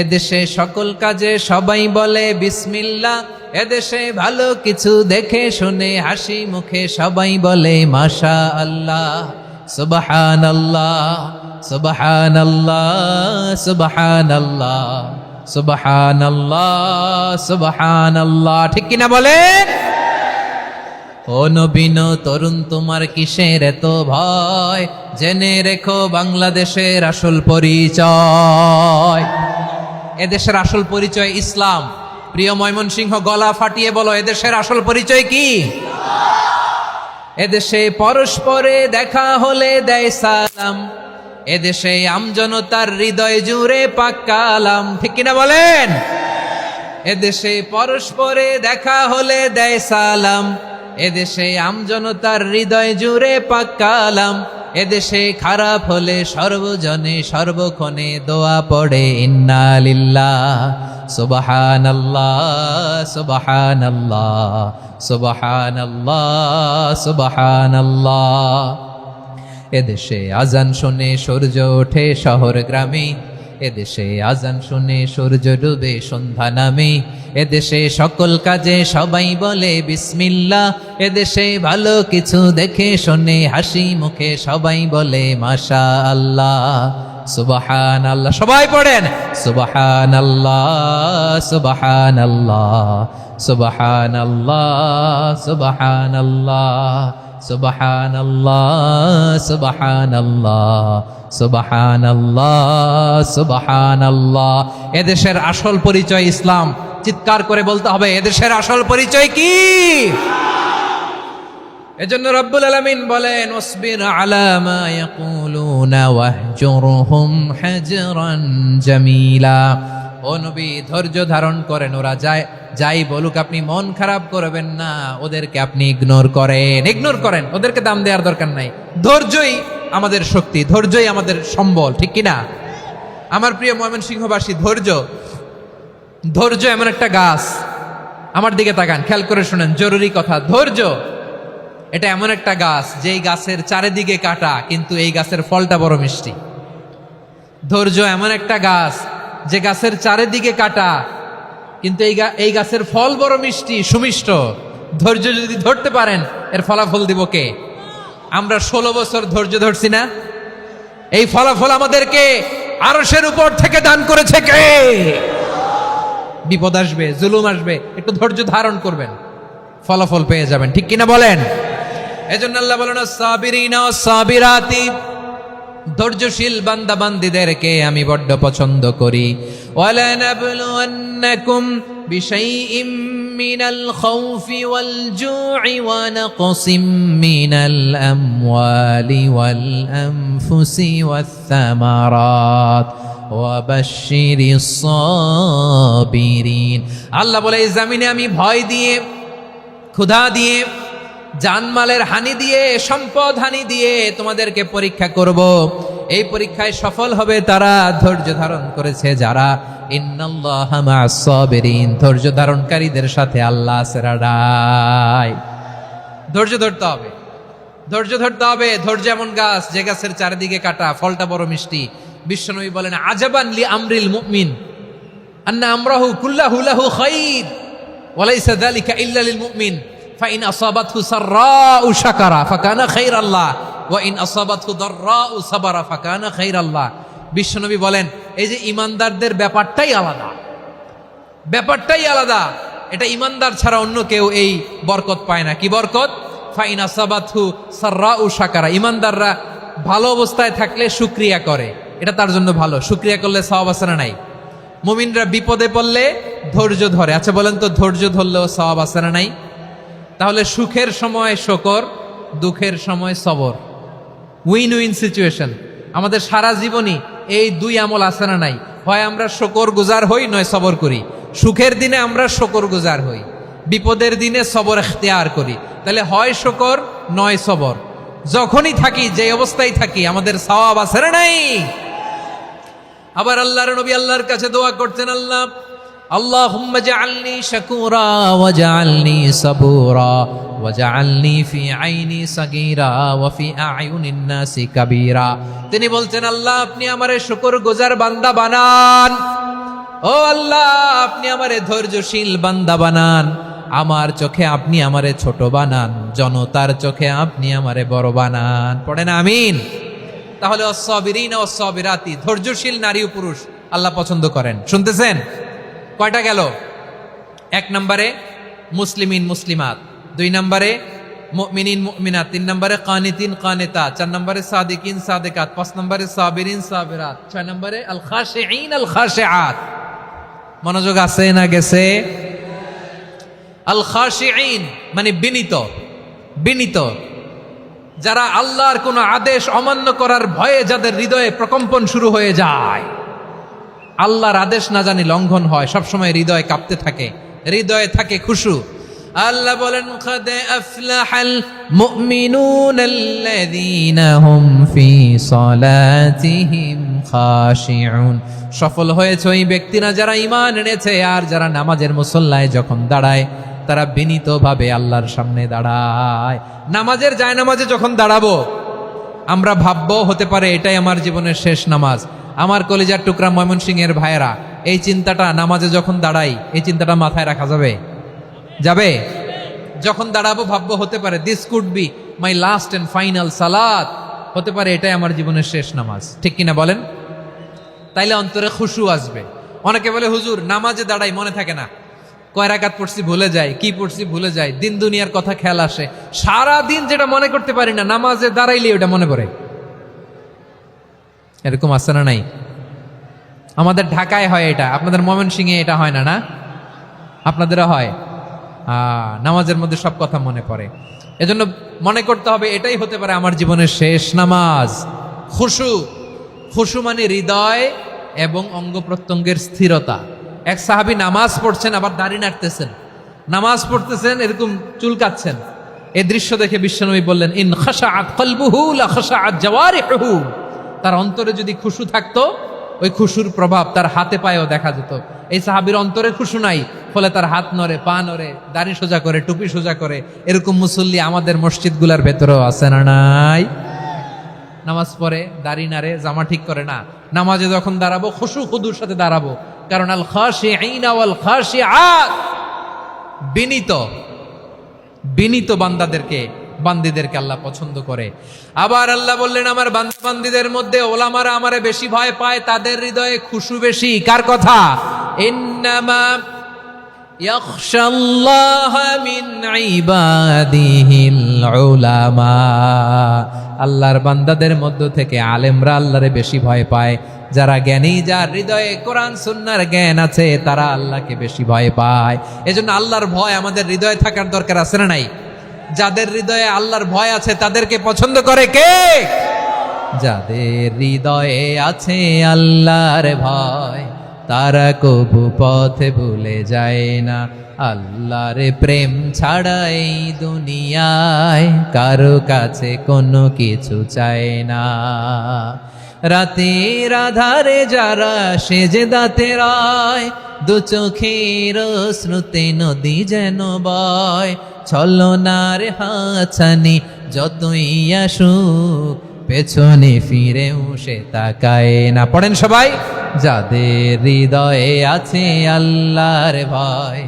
Speaker 1: এদেশে সকল কাজে সবাই বলে বিসমিল্লাহ, এদেশে ভালো কিছু দেখে শুনে হাসি মুখে সবাই বলে মাশা আল্লাহ, সুবহানাল্লাহ সুবহানাল্লাহ সুবহানাল্লাহ সুবহানাল্লাহ সুবহানাল্লাহ। ঠিক কিনা বলেন? ও নবীন তরুণ, তোমার কিসের এত ভয়? জেনে রেখো বাংলাদেশের আসল পরিচয়। এদেশের আসল পরিচয় ইসলাম। প্রিয় ময়মনসিংহ, গলা ফাটিয়ে বলো, এদেশের আসল পরিচয় কি? এদেশে পরস্পরে দেখা হলে দেয় সালাম, এদেশে আমজনতার হৃদয় জুড়ে পাক্কা আলাম। ঠিক কিনা বলেন? এদেশে পরস্পরে দেখা হলে দেয় সালাম, এদেশে আমজনতার হৃদয় জুড়ে পাক্কা আলাম, এদেশে খারাপ হলে সর্বজনে সর্বক্ষণে দোয়া পড়ে ইন্না লিল্লাহ সুবহানাল্লাহ সুবহানাল্লাহ সুবহানাল্লাহ সুবহানাল্লাহ। এদেশে আজান শুনে সূর্য ওঠে শহর গ্রামে, এদেশে আজান শুনে সূর্য ডুবে সন্ধ্যা নামে, এদেশে সকল কাজে সবাই বলে বিসমিল্লাহ, এদেশে ভালো কিছু দেখে শুনে হাসি মুখে সবাই বলে মাশা আল্লাহ সুবহানাল্লাহ। সবাই পড়েন সুবহানাল্লাহ সুবহানাল্লাহ সুবহানাল্লাহ সুবহানাল্লাহ সুবহানাল্লাহ সুবহানাল্লাহ সুবহানাল্লাহ সুবহানাল্লাহ। এদেশের আসল পরিচয় ইসলাম। চিৎকার করে বলতে হবে, এদেশের আসল পরিচয় কি? এজন্য রব্বুল আলামিন বলেন, ওয়াসবির আলা মা ইয়াকুলুনা ওয়াহজুরহুম হাজরান জামিলা। ও নবী, ধৈর্য ধারণ করেন, ওরা যাই বলুক আপনি মন খারাপ করবেন না, ওদেরকে আপনি ইগনোর করেন, ওদেরকে দাম দেওয়ার দরকার নাই। ধৈর্যই আমাদের শক্তি, ধৈর্যই আমাদের সম্বল। ঠিক কিনা? আমার প্রিয় ময়মনসিংহবাসী, ধৈর্য এমন একটা গাছ। আমার দিকে তাকান, খেয়াল করে শুনেন, জরুরি কথা। ধৈর্য এটা এমন একটা গাছ, যেই গাছের চারিদিকে কাটা, কিন্তু এই গাছের ফলটা বড় মিষ্টি। ধৈর্য এমন একটা গাছ, যে গাছের চারিদিকে কাটা, কিন্তু এই গাছের ফল বড় মিষ্টি, সুমিষ্ট। ধৈর্য যদি ধরতে পারেন, এর ফলাফল দিব কে? আমরা 16 বছর ধৈর্য ধরছি না? এই ফলাফল আমাদেরকে আরশের উপর থেকে দান করেছে কে? বিপদ আসবে, জুলুম আসবে, একটু ধৈর্য ধারণ করবেন, ফলাফল পেয়ে যাবেন। ঠিক কিনা বলেন? এজন্য আল্লাহ বলেন, আস-সাবিরিনা ওয়াস-সাবিরাতি, ধৈর্যশীল বান্দা বান্দীদেরকে আমি বড্ড পছন্দ করি। ওয়ালা নাবলুওয়ান্নাকুম বিশাইইম মিনাল খাউফি ওয়াল জু'i ওয়া নাকসিম মিনাল আমওয়ালি ওয়াল আনফুসি ওয়াস সামারাত ওয়া বাশশিরিস সাবিরিন। আল্লাহ বলে, এই জমিনে আমি ভয় দিয়ে, ক্ষুধা দিয়ে, জানমালের হানি দিয়ে, সম্পদ হানি দিয়ে তোমাদেরকে পরীক্ষা করব। এই পরীক্ষায় সফল হবে তারা, ধৈর্য ধারণ করেছে যারা। ইন্নাল্লাহা মা'আস সাবিরিন, ধৈর্য ধারণকারীদের সাথে আল্লাহ আছে। ধৈর্য ধরতে হবে, ধৈর্য ধরতে হবে। ধৈর্য এমন গাছ, যে গাছের চারিদিকে কাটা, ফলটা বড় মিষ্টি। বিশ্বনবী বলেন, আজাবান লি আমরিল মুমিন আন্না আমরাহু কুল্লাহু লাহু খাইর ওয়া লাইসা যালিকা ইল্লা লিল মুমিন ফাইন আসাবাতহু সাররাউ শাকারা ফাকানা খাইরাল্লাহ ওয়া ইন আসাবাতহু দাররাউ সাবারা ফাকানা খাইরাল্লাহ। বিশ্বনবী বলেন এই যে ঈমানদারদের ব্যাপারটাই আলাদা, ব্যাপারটাই আলাদা। এটা ঈমানদার ছাড়া অন্য কেউ এই বরকত পায় না। কি বরকত? ফাইন আসাবাতহু সাররাউ শাকারা। ঈমানদাররা ভালো অবস্থায় থাকলে শুকরিয়া করে, এটা তার জন্য ভালো। শুকরিয়া করলে সওয়াব আছে না নাই? মুমিনরা বিপদে পড়লে ধৈর্য ধরে। আচ্ছা বলেন তো, ধৈর্য ধরলেও সওয়াব আছে না নাই? তাহলে সুখের সময় শুকর, দুঃখের সময় সবর, উইন উইন সিচুয়েশন। আমাদের সারা জীবনই এই দুই আমল আছে না নাই? হয় আমরা শুকর গুজার হই, নয় সবর করি। সুখের দিনে আমরা শুকর গুজার হই, বিপদের দিনে সবর ইখতিয়ার করি। তাহলে হয় শুকর নয় সবর। যখনই থাকি, যে অবস্থায় থাকি, আমাদের সওয়াব আছে না নাই? আবার আল্লাহর নবী আল্লাহর কাছে দোয়া করতেন, আল্লাহ আল্লাহুম্মা জাআলনি শাকুরা ওয়া জাআলনি সাবুরা ওয়া জাআলনি ফি আইনি সাগীরা ওয়া ফি আ'য়ুনিন নাসি কাবীরা। তিনি বলছেন, আল্লাহ আপনি আমারে শুকরগুজার বান্দা বানান। ও আল্লাহ, আপনি আমারে ধৈর্যশীল বান্দা বানান। আমার চোখে আপনি আমারে ছোট বানান, জনতার চোখে আপনি আমারে বড় বানান। পড়েন আমিন। তাহলে অসসাবিরিনা ওয়াসসাবিরাতি, ধৈর্যশীল নারী ও পুরুষ আল্লাহ পছন্দ করেন। শুনতেছেন? কয়টা গেল? এক নম্বরে মুসলিমিন মুসলিমাত, দুই নম্বরে মুমিনিন মুমিনাত, তিন নম্বরে কানিতিন কানিতাত, চার নম্বরে সাদিকিন সাদিকাত, পাঁচ নম্বরে সাবিরিন সাবিরাত, ছয় নম্বরে আল খাশিঈন আল খাশিআত। মনোযোগ আছে না গেছে? আল খাশিঈন মানে বিনীত, বিনীত, যারা আল্লাহর কোন আদেশ অমান্য করার ভয়ে যাদের হৃদয়ে প্রকম্পন শুরু হয়ে যায়, আল্লাহর আদেশ না জানি লঙ্ঘন হয়, সবসময় হৃদয় কাঁপতে থাকে, হৃদয়ে থাকে খুশু। আল্লাহ বলেন, قد أفلح المؤمنون الذين هم في صلاتهم خاشعون। সফল হয়েছে ওই ব্যক্তিরা যারা ঈমান এনেছে আর যারা নামাজের মুসল্লায় যখন দাঁড়ায় তারা বিনীতভাবে আল্লাহর সামনে দাঁড়ায়। নামাজের জায়নামাজে যখন দাঁড়াবো আমরা ভাববো হতে পারে এটাই আমার জীবনের শেষ নামাজ। আমার কলিজার টুকরা ময়মনসিংহের ভাইয়েরা, এই চিন্তাটা নামাজে যখন দাঁড়াই, এই চিন্তাটা মাথায় রাখা যাবে? যাবে? যখন দাঁড়াবো ভাববো হতে পারে this could be my last and final সালাত, হতে পারে এটাই আমার জীবনের শেষ নামাজ। ঠিক কিনা বলেন? তাইলে অন্তরে খুশু আসবে। অনেকে বলে হুজুর নামাজে দাঁড়াই মনে থাকে না, কয় রাকাত পড়ছি ভুলে যায়, কি পড়ছি ভুলে যায়, দিন দুনিয়ার কথা খেয়াল আসে, সারা দিন যেটা মনে করতে পারি না নামাজে দাঁড়াইলে ওটা মনে পড়ে। এরকম আছে না নাই? আমাদের ঢাকায় হয় এটা, আপনাদের ময়মনসিংহে এটা হয় না? না, আপনাদেরও হয়। নামাজের মধ্যে সব কথা মনে পড়ে। এজন্য মনে করতে হবে এটাই হতে পারে আমার জীবনের শেষ নামাজ। খুশু, খুশু মানে হৃদয় এবং অঙ্গ প্রত্যঙ্গের স্থিরতা। এক সাহাবী নামাজ পড়ছেন আবার দাড়ি নাড়তেছেন, নামাজ পড়তেছেন এরকম চুলকাচ্ছেন। এই দৃশ্য দেখে বিশ্বনবী বললেন, ইন খাশাআত কলবুহু লা খাশাআত জাওয়ারিহুহু। তার অন্তরে যদি খুশু থাকতো, ওই খুশুর প্রভাব তার হাতে পায়েও দেখা যেত। এই সাহাবীর অন্তরে খুশু নাই, ফলে তার হাত নড়ে, পা নড়ে, দাড়ি সোজা করে, টুপি সোজা করে। এরকম মুসল্লি আমাদের মসজিদগুলোর ভেতরেও আছে না নাই? নামাজ পড়ে, দাড়ি নাড়ে, জামা ঠিক করে না। নামাজে যখন দাঁড়াবো খুশু খুদুর সাথে দাঁড়াবো, কারণ আল খাশিঈনা ওয়াল খাশিআত, বিনীত, বিনীত বান্দীদেরকে আল্লাহ পছন্দ করে। আবার আল্লাহ বললেন, আমার বান্দীদের মধ্যে ওলামারা আমারে বেশি ভয় পায়, তাদের হৃদয়ে খুশু বেশি। কার কথা? ইন্নামা ইয়াখশাল্লাহ মিন ইবাদিহিল উলামা। আল্লাহর বান্দাদের মধ্য থেকে আলেমরা আল্লাহরে বেশি ভয় পায়। যারা জ্ঞানী, যার হৃদয়ে কোরআন সুন্নাহর জ্ঞান আছে, তারা আল্লাহকে বেশি ভয় পায়। এজন্য আল্লাহর ভয় আমাদের হৃদয়ে থাকার দরকার আছে না নাই? যাদের হৃদয়ে আল্লাহর ভয় আছে তাদেরকে পছন্দ করে কে? যাদের হৃদয়ে আছে আল্লাহর ভয়, তারা কবু পথে ভুলে যায় না। আল্লাহর প্রেম ছাড়া এই দুনিয়ায় কারো কাছে কোনো কিছু চায় না। রাতের আধারে যারা সেজদাতে রয়, দু চোখের শ্রুতে নদী যেন বয়। ছলনার হাতছানি যতই আসুক, পেছনে ফিরেও সে তাকায় না। পড়েন সবাই, যাদের হৃদয়ে আছে আল্লাহর ভয়,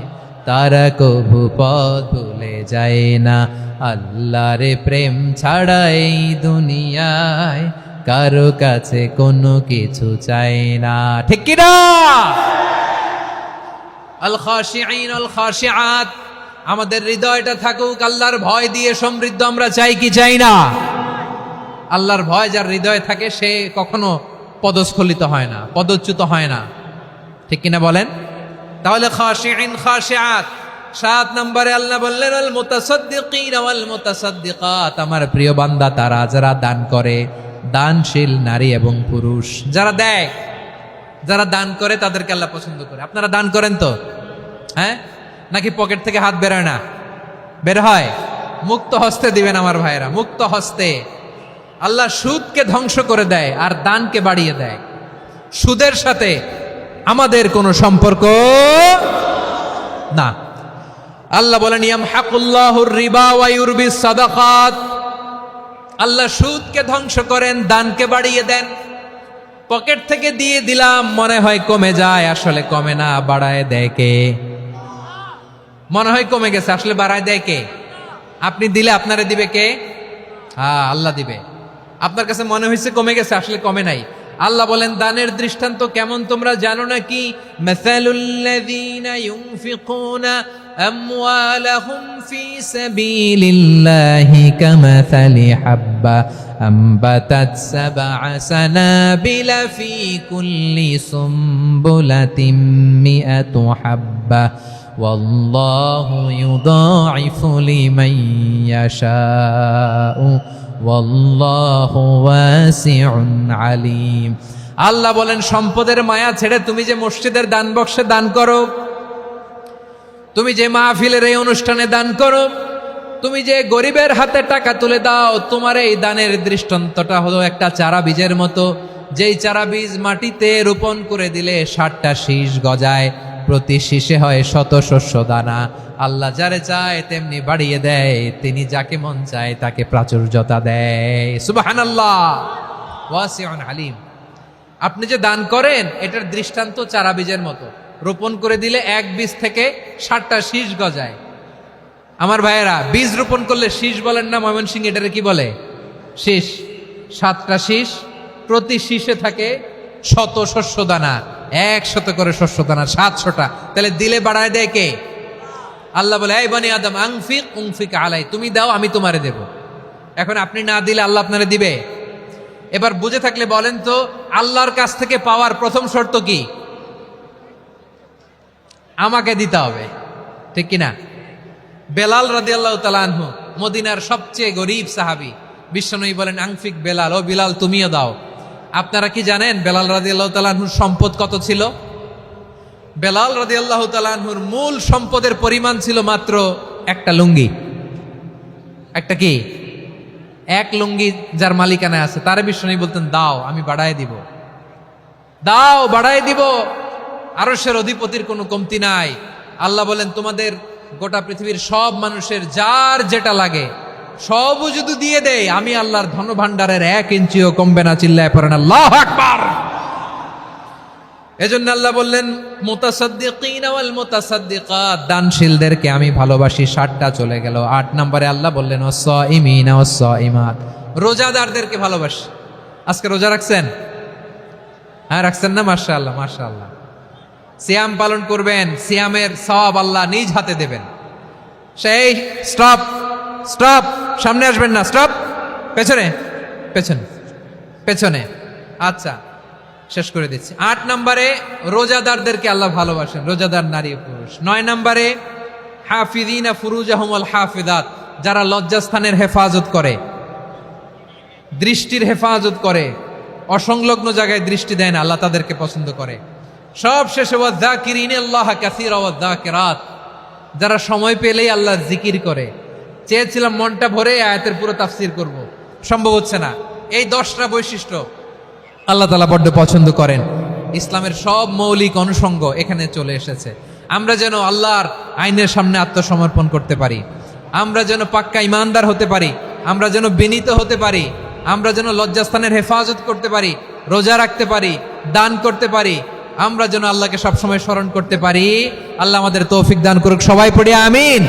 Speaker 1: তারা কবু পথ ভুলে যায় না। আল্লাহর প্রেম ছাড়া এই দুনিয়ায় কারো কাছে কোনো কিছু চাই না, ঠিক কি না? আল খাশিঈন আল খাশিআত, আমাদের হৃদয়টা থাকুক আল্লাহর ভয় দিয়ে সমৃদ্ধ। আমরা চাই কি চাই না? আল্লাহর ভয় যার হৃদয়ে থাকে সে কখনো পদস্খলিত হয় না, পদচ্যুত হয় না, ঠিক কিনা বলেন? তাহলে খাশিঈন খাশিআত। 7 নম্বরে আল্লাহ বললেন আল মুতাসাদ্দিকিন ওয়াল মুতাসাদ্দিকাত, আমার প্রিয় বান্দা তারা যারা দান করে, দানশীল নারী এবং পুরুষ যারা দেয়, যারা দান করে তাদেরকে আল্লাহ পছন্দ করে। আপনারা দান করেন তো? হ্যাঁ, নাকি পকেট থেকে হাত বেরোয় না? বের হয়। মুক্ত হস্তে দিবেন আমার ভাইরা, মুক্ত হস্তে। আল্লাহ সুদকে ধ্বংস করে দেয় আর দানকে বাড়িয়ে দেয়। সুদের সাথে আমাদের কোনো সম্পর্ক না। আল্লাহ বলেন ইয়ামহাকুল্লাহুর রিবা ওয়া ইউরবিস সাদাকাত, আল্লাহ সুদকে ধ্বংস করেন, দানকে বাড়িয়ে দেন। পকেট থেকে দিয়ে দিলাম মনে হয় কমে যায়, আসলে কমে না, বাড়ায় দেয় কে? মনে হয় কমে গেছে, আসলে বাড়ায় দেয় কে? আপনি দিলে আপনারে দিবে কে? হ্যাঁ, আল্লাহ দিবে। আপনার কাছে মনে হয়েছে কমে গেছে, আসলে কমে নাই। আল্লাহ বলেন দানের দৃষ্টান্ত কেমন তোমরা জানো নাকি? মাসালুল্লাযীনা ইউনফিকুনা আমওয়ালাহুম ফি সাবিলিল্লাহি কামাসালি হাব্বা আম্বাতাত সাবআ সানাবিলা ফি কুল্লি সুমবুলাতিন মিআতু হাব্বা ওয়াল্লাহু ইউদাঈফু লিমান ইয়াশাউ ওয়াল্লাহু ওয়াসিউন আলিম। আল্লাহ বলেন সম্পদের মায়া ছেড়ে তুমি যে মসজিদের দান বক্সে দান করো, তুমি যে মাহফিলের এই অনুষ্ঠানে দান করো, তুমি যে গরিবের হাতে টাকা তুলে দাও, তোমার এই দানের দৃষ্টান্তটা হলো একটা চারা বীজের মতো। যেই চারা বীজ মাটিতে রোপণ করে দিলে 60টা শীষ গজায়, প্রতি শীষে হয় শত শস্য দানা। আল্লাহ যারে চায় তেমনি বাড়িয়ে দেয়, তিনি যাকে মন চায় তাকে প্রাচুর্যতা দেয়। সুবহানাল্লাহ, ওয়াসিউন আলিম। আপনি যে দান করেন এটার দৃষ্টান্ত চারা বীজের মতো, রোপণ করে দিলে এক বীজ থেকে 60টা শীষ গজায়। আমার ভাইয়েরা, বীজ রোপণ করলে শীষ বলেন না ময়মনসিংহ, এটারে কি বলে? শীষ। 7টা শীষ, প্রতি শীষে থাকে শত শস্য দানা, 100 করে শস্য দানা, 700টা। তাহলে দিলে বাড়ায় দেয় কে? আল্লাহ বলে এই বনি আদম আনফিক উনফিক আলাই, তুমি দাও আমি তোমারে দেব। এখন আপনি না দিলে আল্লাহ আপনারে দিবে? এবার বুঝে থাকলে বলেন তো, আল্লাহর কাছ থেকে পাওয়ার প্রথম শর্ত কি? আমাকে দিতে হবে, ঠিক কিনা? বেলাল রাদিয়াল্লাহু তাআলা আনহু, মদিনার সবচেয়ে গরীব সাহাবী, বিশ্বনবী বলেন আনফিক বেলাল, ও বিলাল তুমিও দাও। আপনারা কি জানেন বেলাল রাদিয়াল্লাহু তাআলা আনহুর সম্পদ কত ছিল? বেলাল রাদিয়াল্লাহু তাআলা আনহুর মূল সম্পদের পরিমাণ ছিল মাত্র একটা লুঙ্গি। একটা কি? এক লুঙ্গি যার মালিকানায় আছে, তার বিশ্বনবী বলতেন দাও আমি বাড়ায় দিব, দাও বাড়ায় দিব। আরশের অধিপতির কোনো কমতি নাই। আল্লাহ বলেন তোমাদের গোটা পৃথিবীর সব মানুষের যার যেটা লাগে সবও যদি দিয়ে দেয়, আমি আল্লাহর ধন ভাণ্ডারের 1 ইঞ্চিও কমবে না। চিল্লায় পড়েন আল্লাহু আকবার। এজন্য আল্লাহ বললেন মুতাসাদ্দিকিন ওয়াল মুতাসাদ্দিকাত, দানশীলদেরকে আমি ভালোবাসি। 7টা চলে গেল। 8 নম্বরে আল্লাহ বললেন ওয়াস-সাইমিনা ওয়াস-সাইমাত, রোজাদারদেরকে ভালোবাসি। আজকে রোজা রাখছেন? হ্যাঁ রাখছেন না? মাশাআল্লাহ মাশাআল্লাহ। সিয়াম পালন করবেন, সিয়ামের সওয়াব আল্লাহ নিজ হাতে দেবেন। সেই স্টপ স্টপ, সামনে আসবেন না, স্টপ, পেছনে পেছনে পেছনে। আচ্ছা শেষ করে দিচ্ছি। 8 নম্বরে রোজাদারদেরকে আল্লাহ ভালোবাসেন, রোজাদার নারী পুরুষ। 9 নম্বরে হাফিযিনা ফুরুজাহুম ওয়াল হাফিযাত, যারা লজ্জাস্থানের হেফাজত করে, দৃষ্টির হেফাজত করে, অসংলগ্ন জায়গায় দৃষ্টি দেয় না, আল্লাহ তাদেরকে পছন্দ করে। সব শেষে ওয়াযাকিরিনাল্লাহ কাসীরা ওয়াযাকিরাত, যারা সময় পেলেই আল্লাহর জিকির করে। চেয়েছিলাম মনটা ভরে আয়াতের পুরো তাফসীর করব, সম্ভব হচ্ছে না। এই 10টা বৈশিষ্ট্য আল্লাহ তাআলা বড্ড পছন্দ করেন। ইসলামের সব মৌলিক অনুষঙ্গ এখানে চলে এসেছে। আমরা যেন আল্লাহর আইনের সামনে আত্মসমর্পণ করতে পারি, আমরা যেন পাক্কা ইমানদার হতে পারি, আমরা যেন বিনীত হতে পারি, আমরা যেন লজ্জাস্থানের হেফাজত করতে পারি, রোজা রাখতে পারি, দান করতে পারি, আমরা যেন আল্লাহকে সবসময় স্মরণ করতে পারি। আল্লাহ আমাদের তৌফিক দান করুক। সবাই পড়ি আমিন।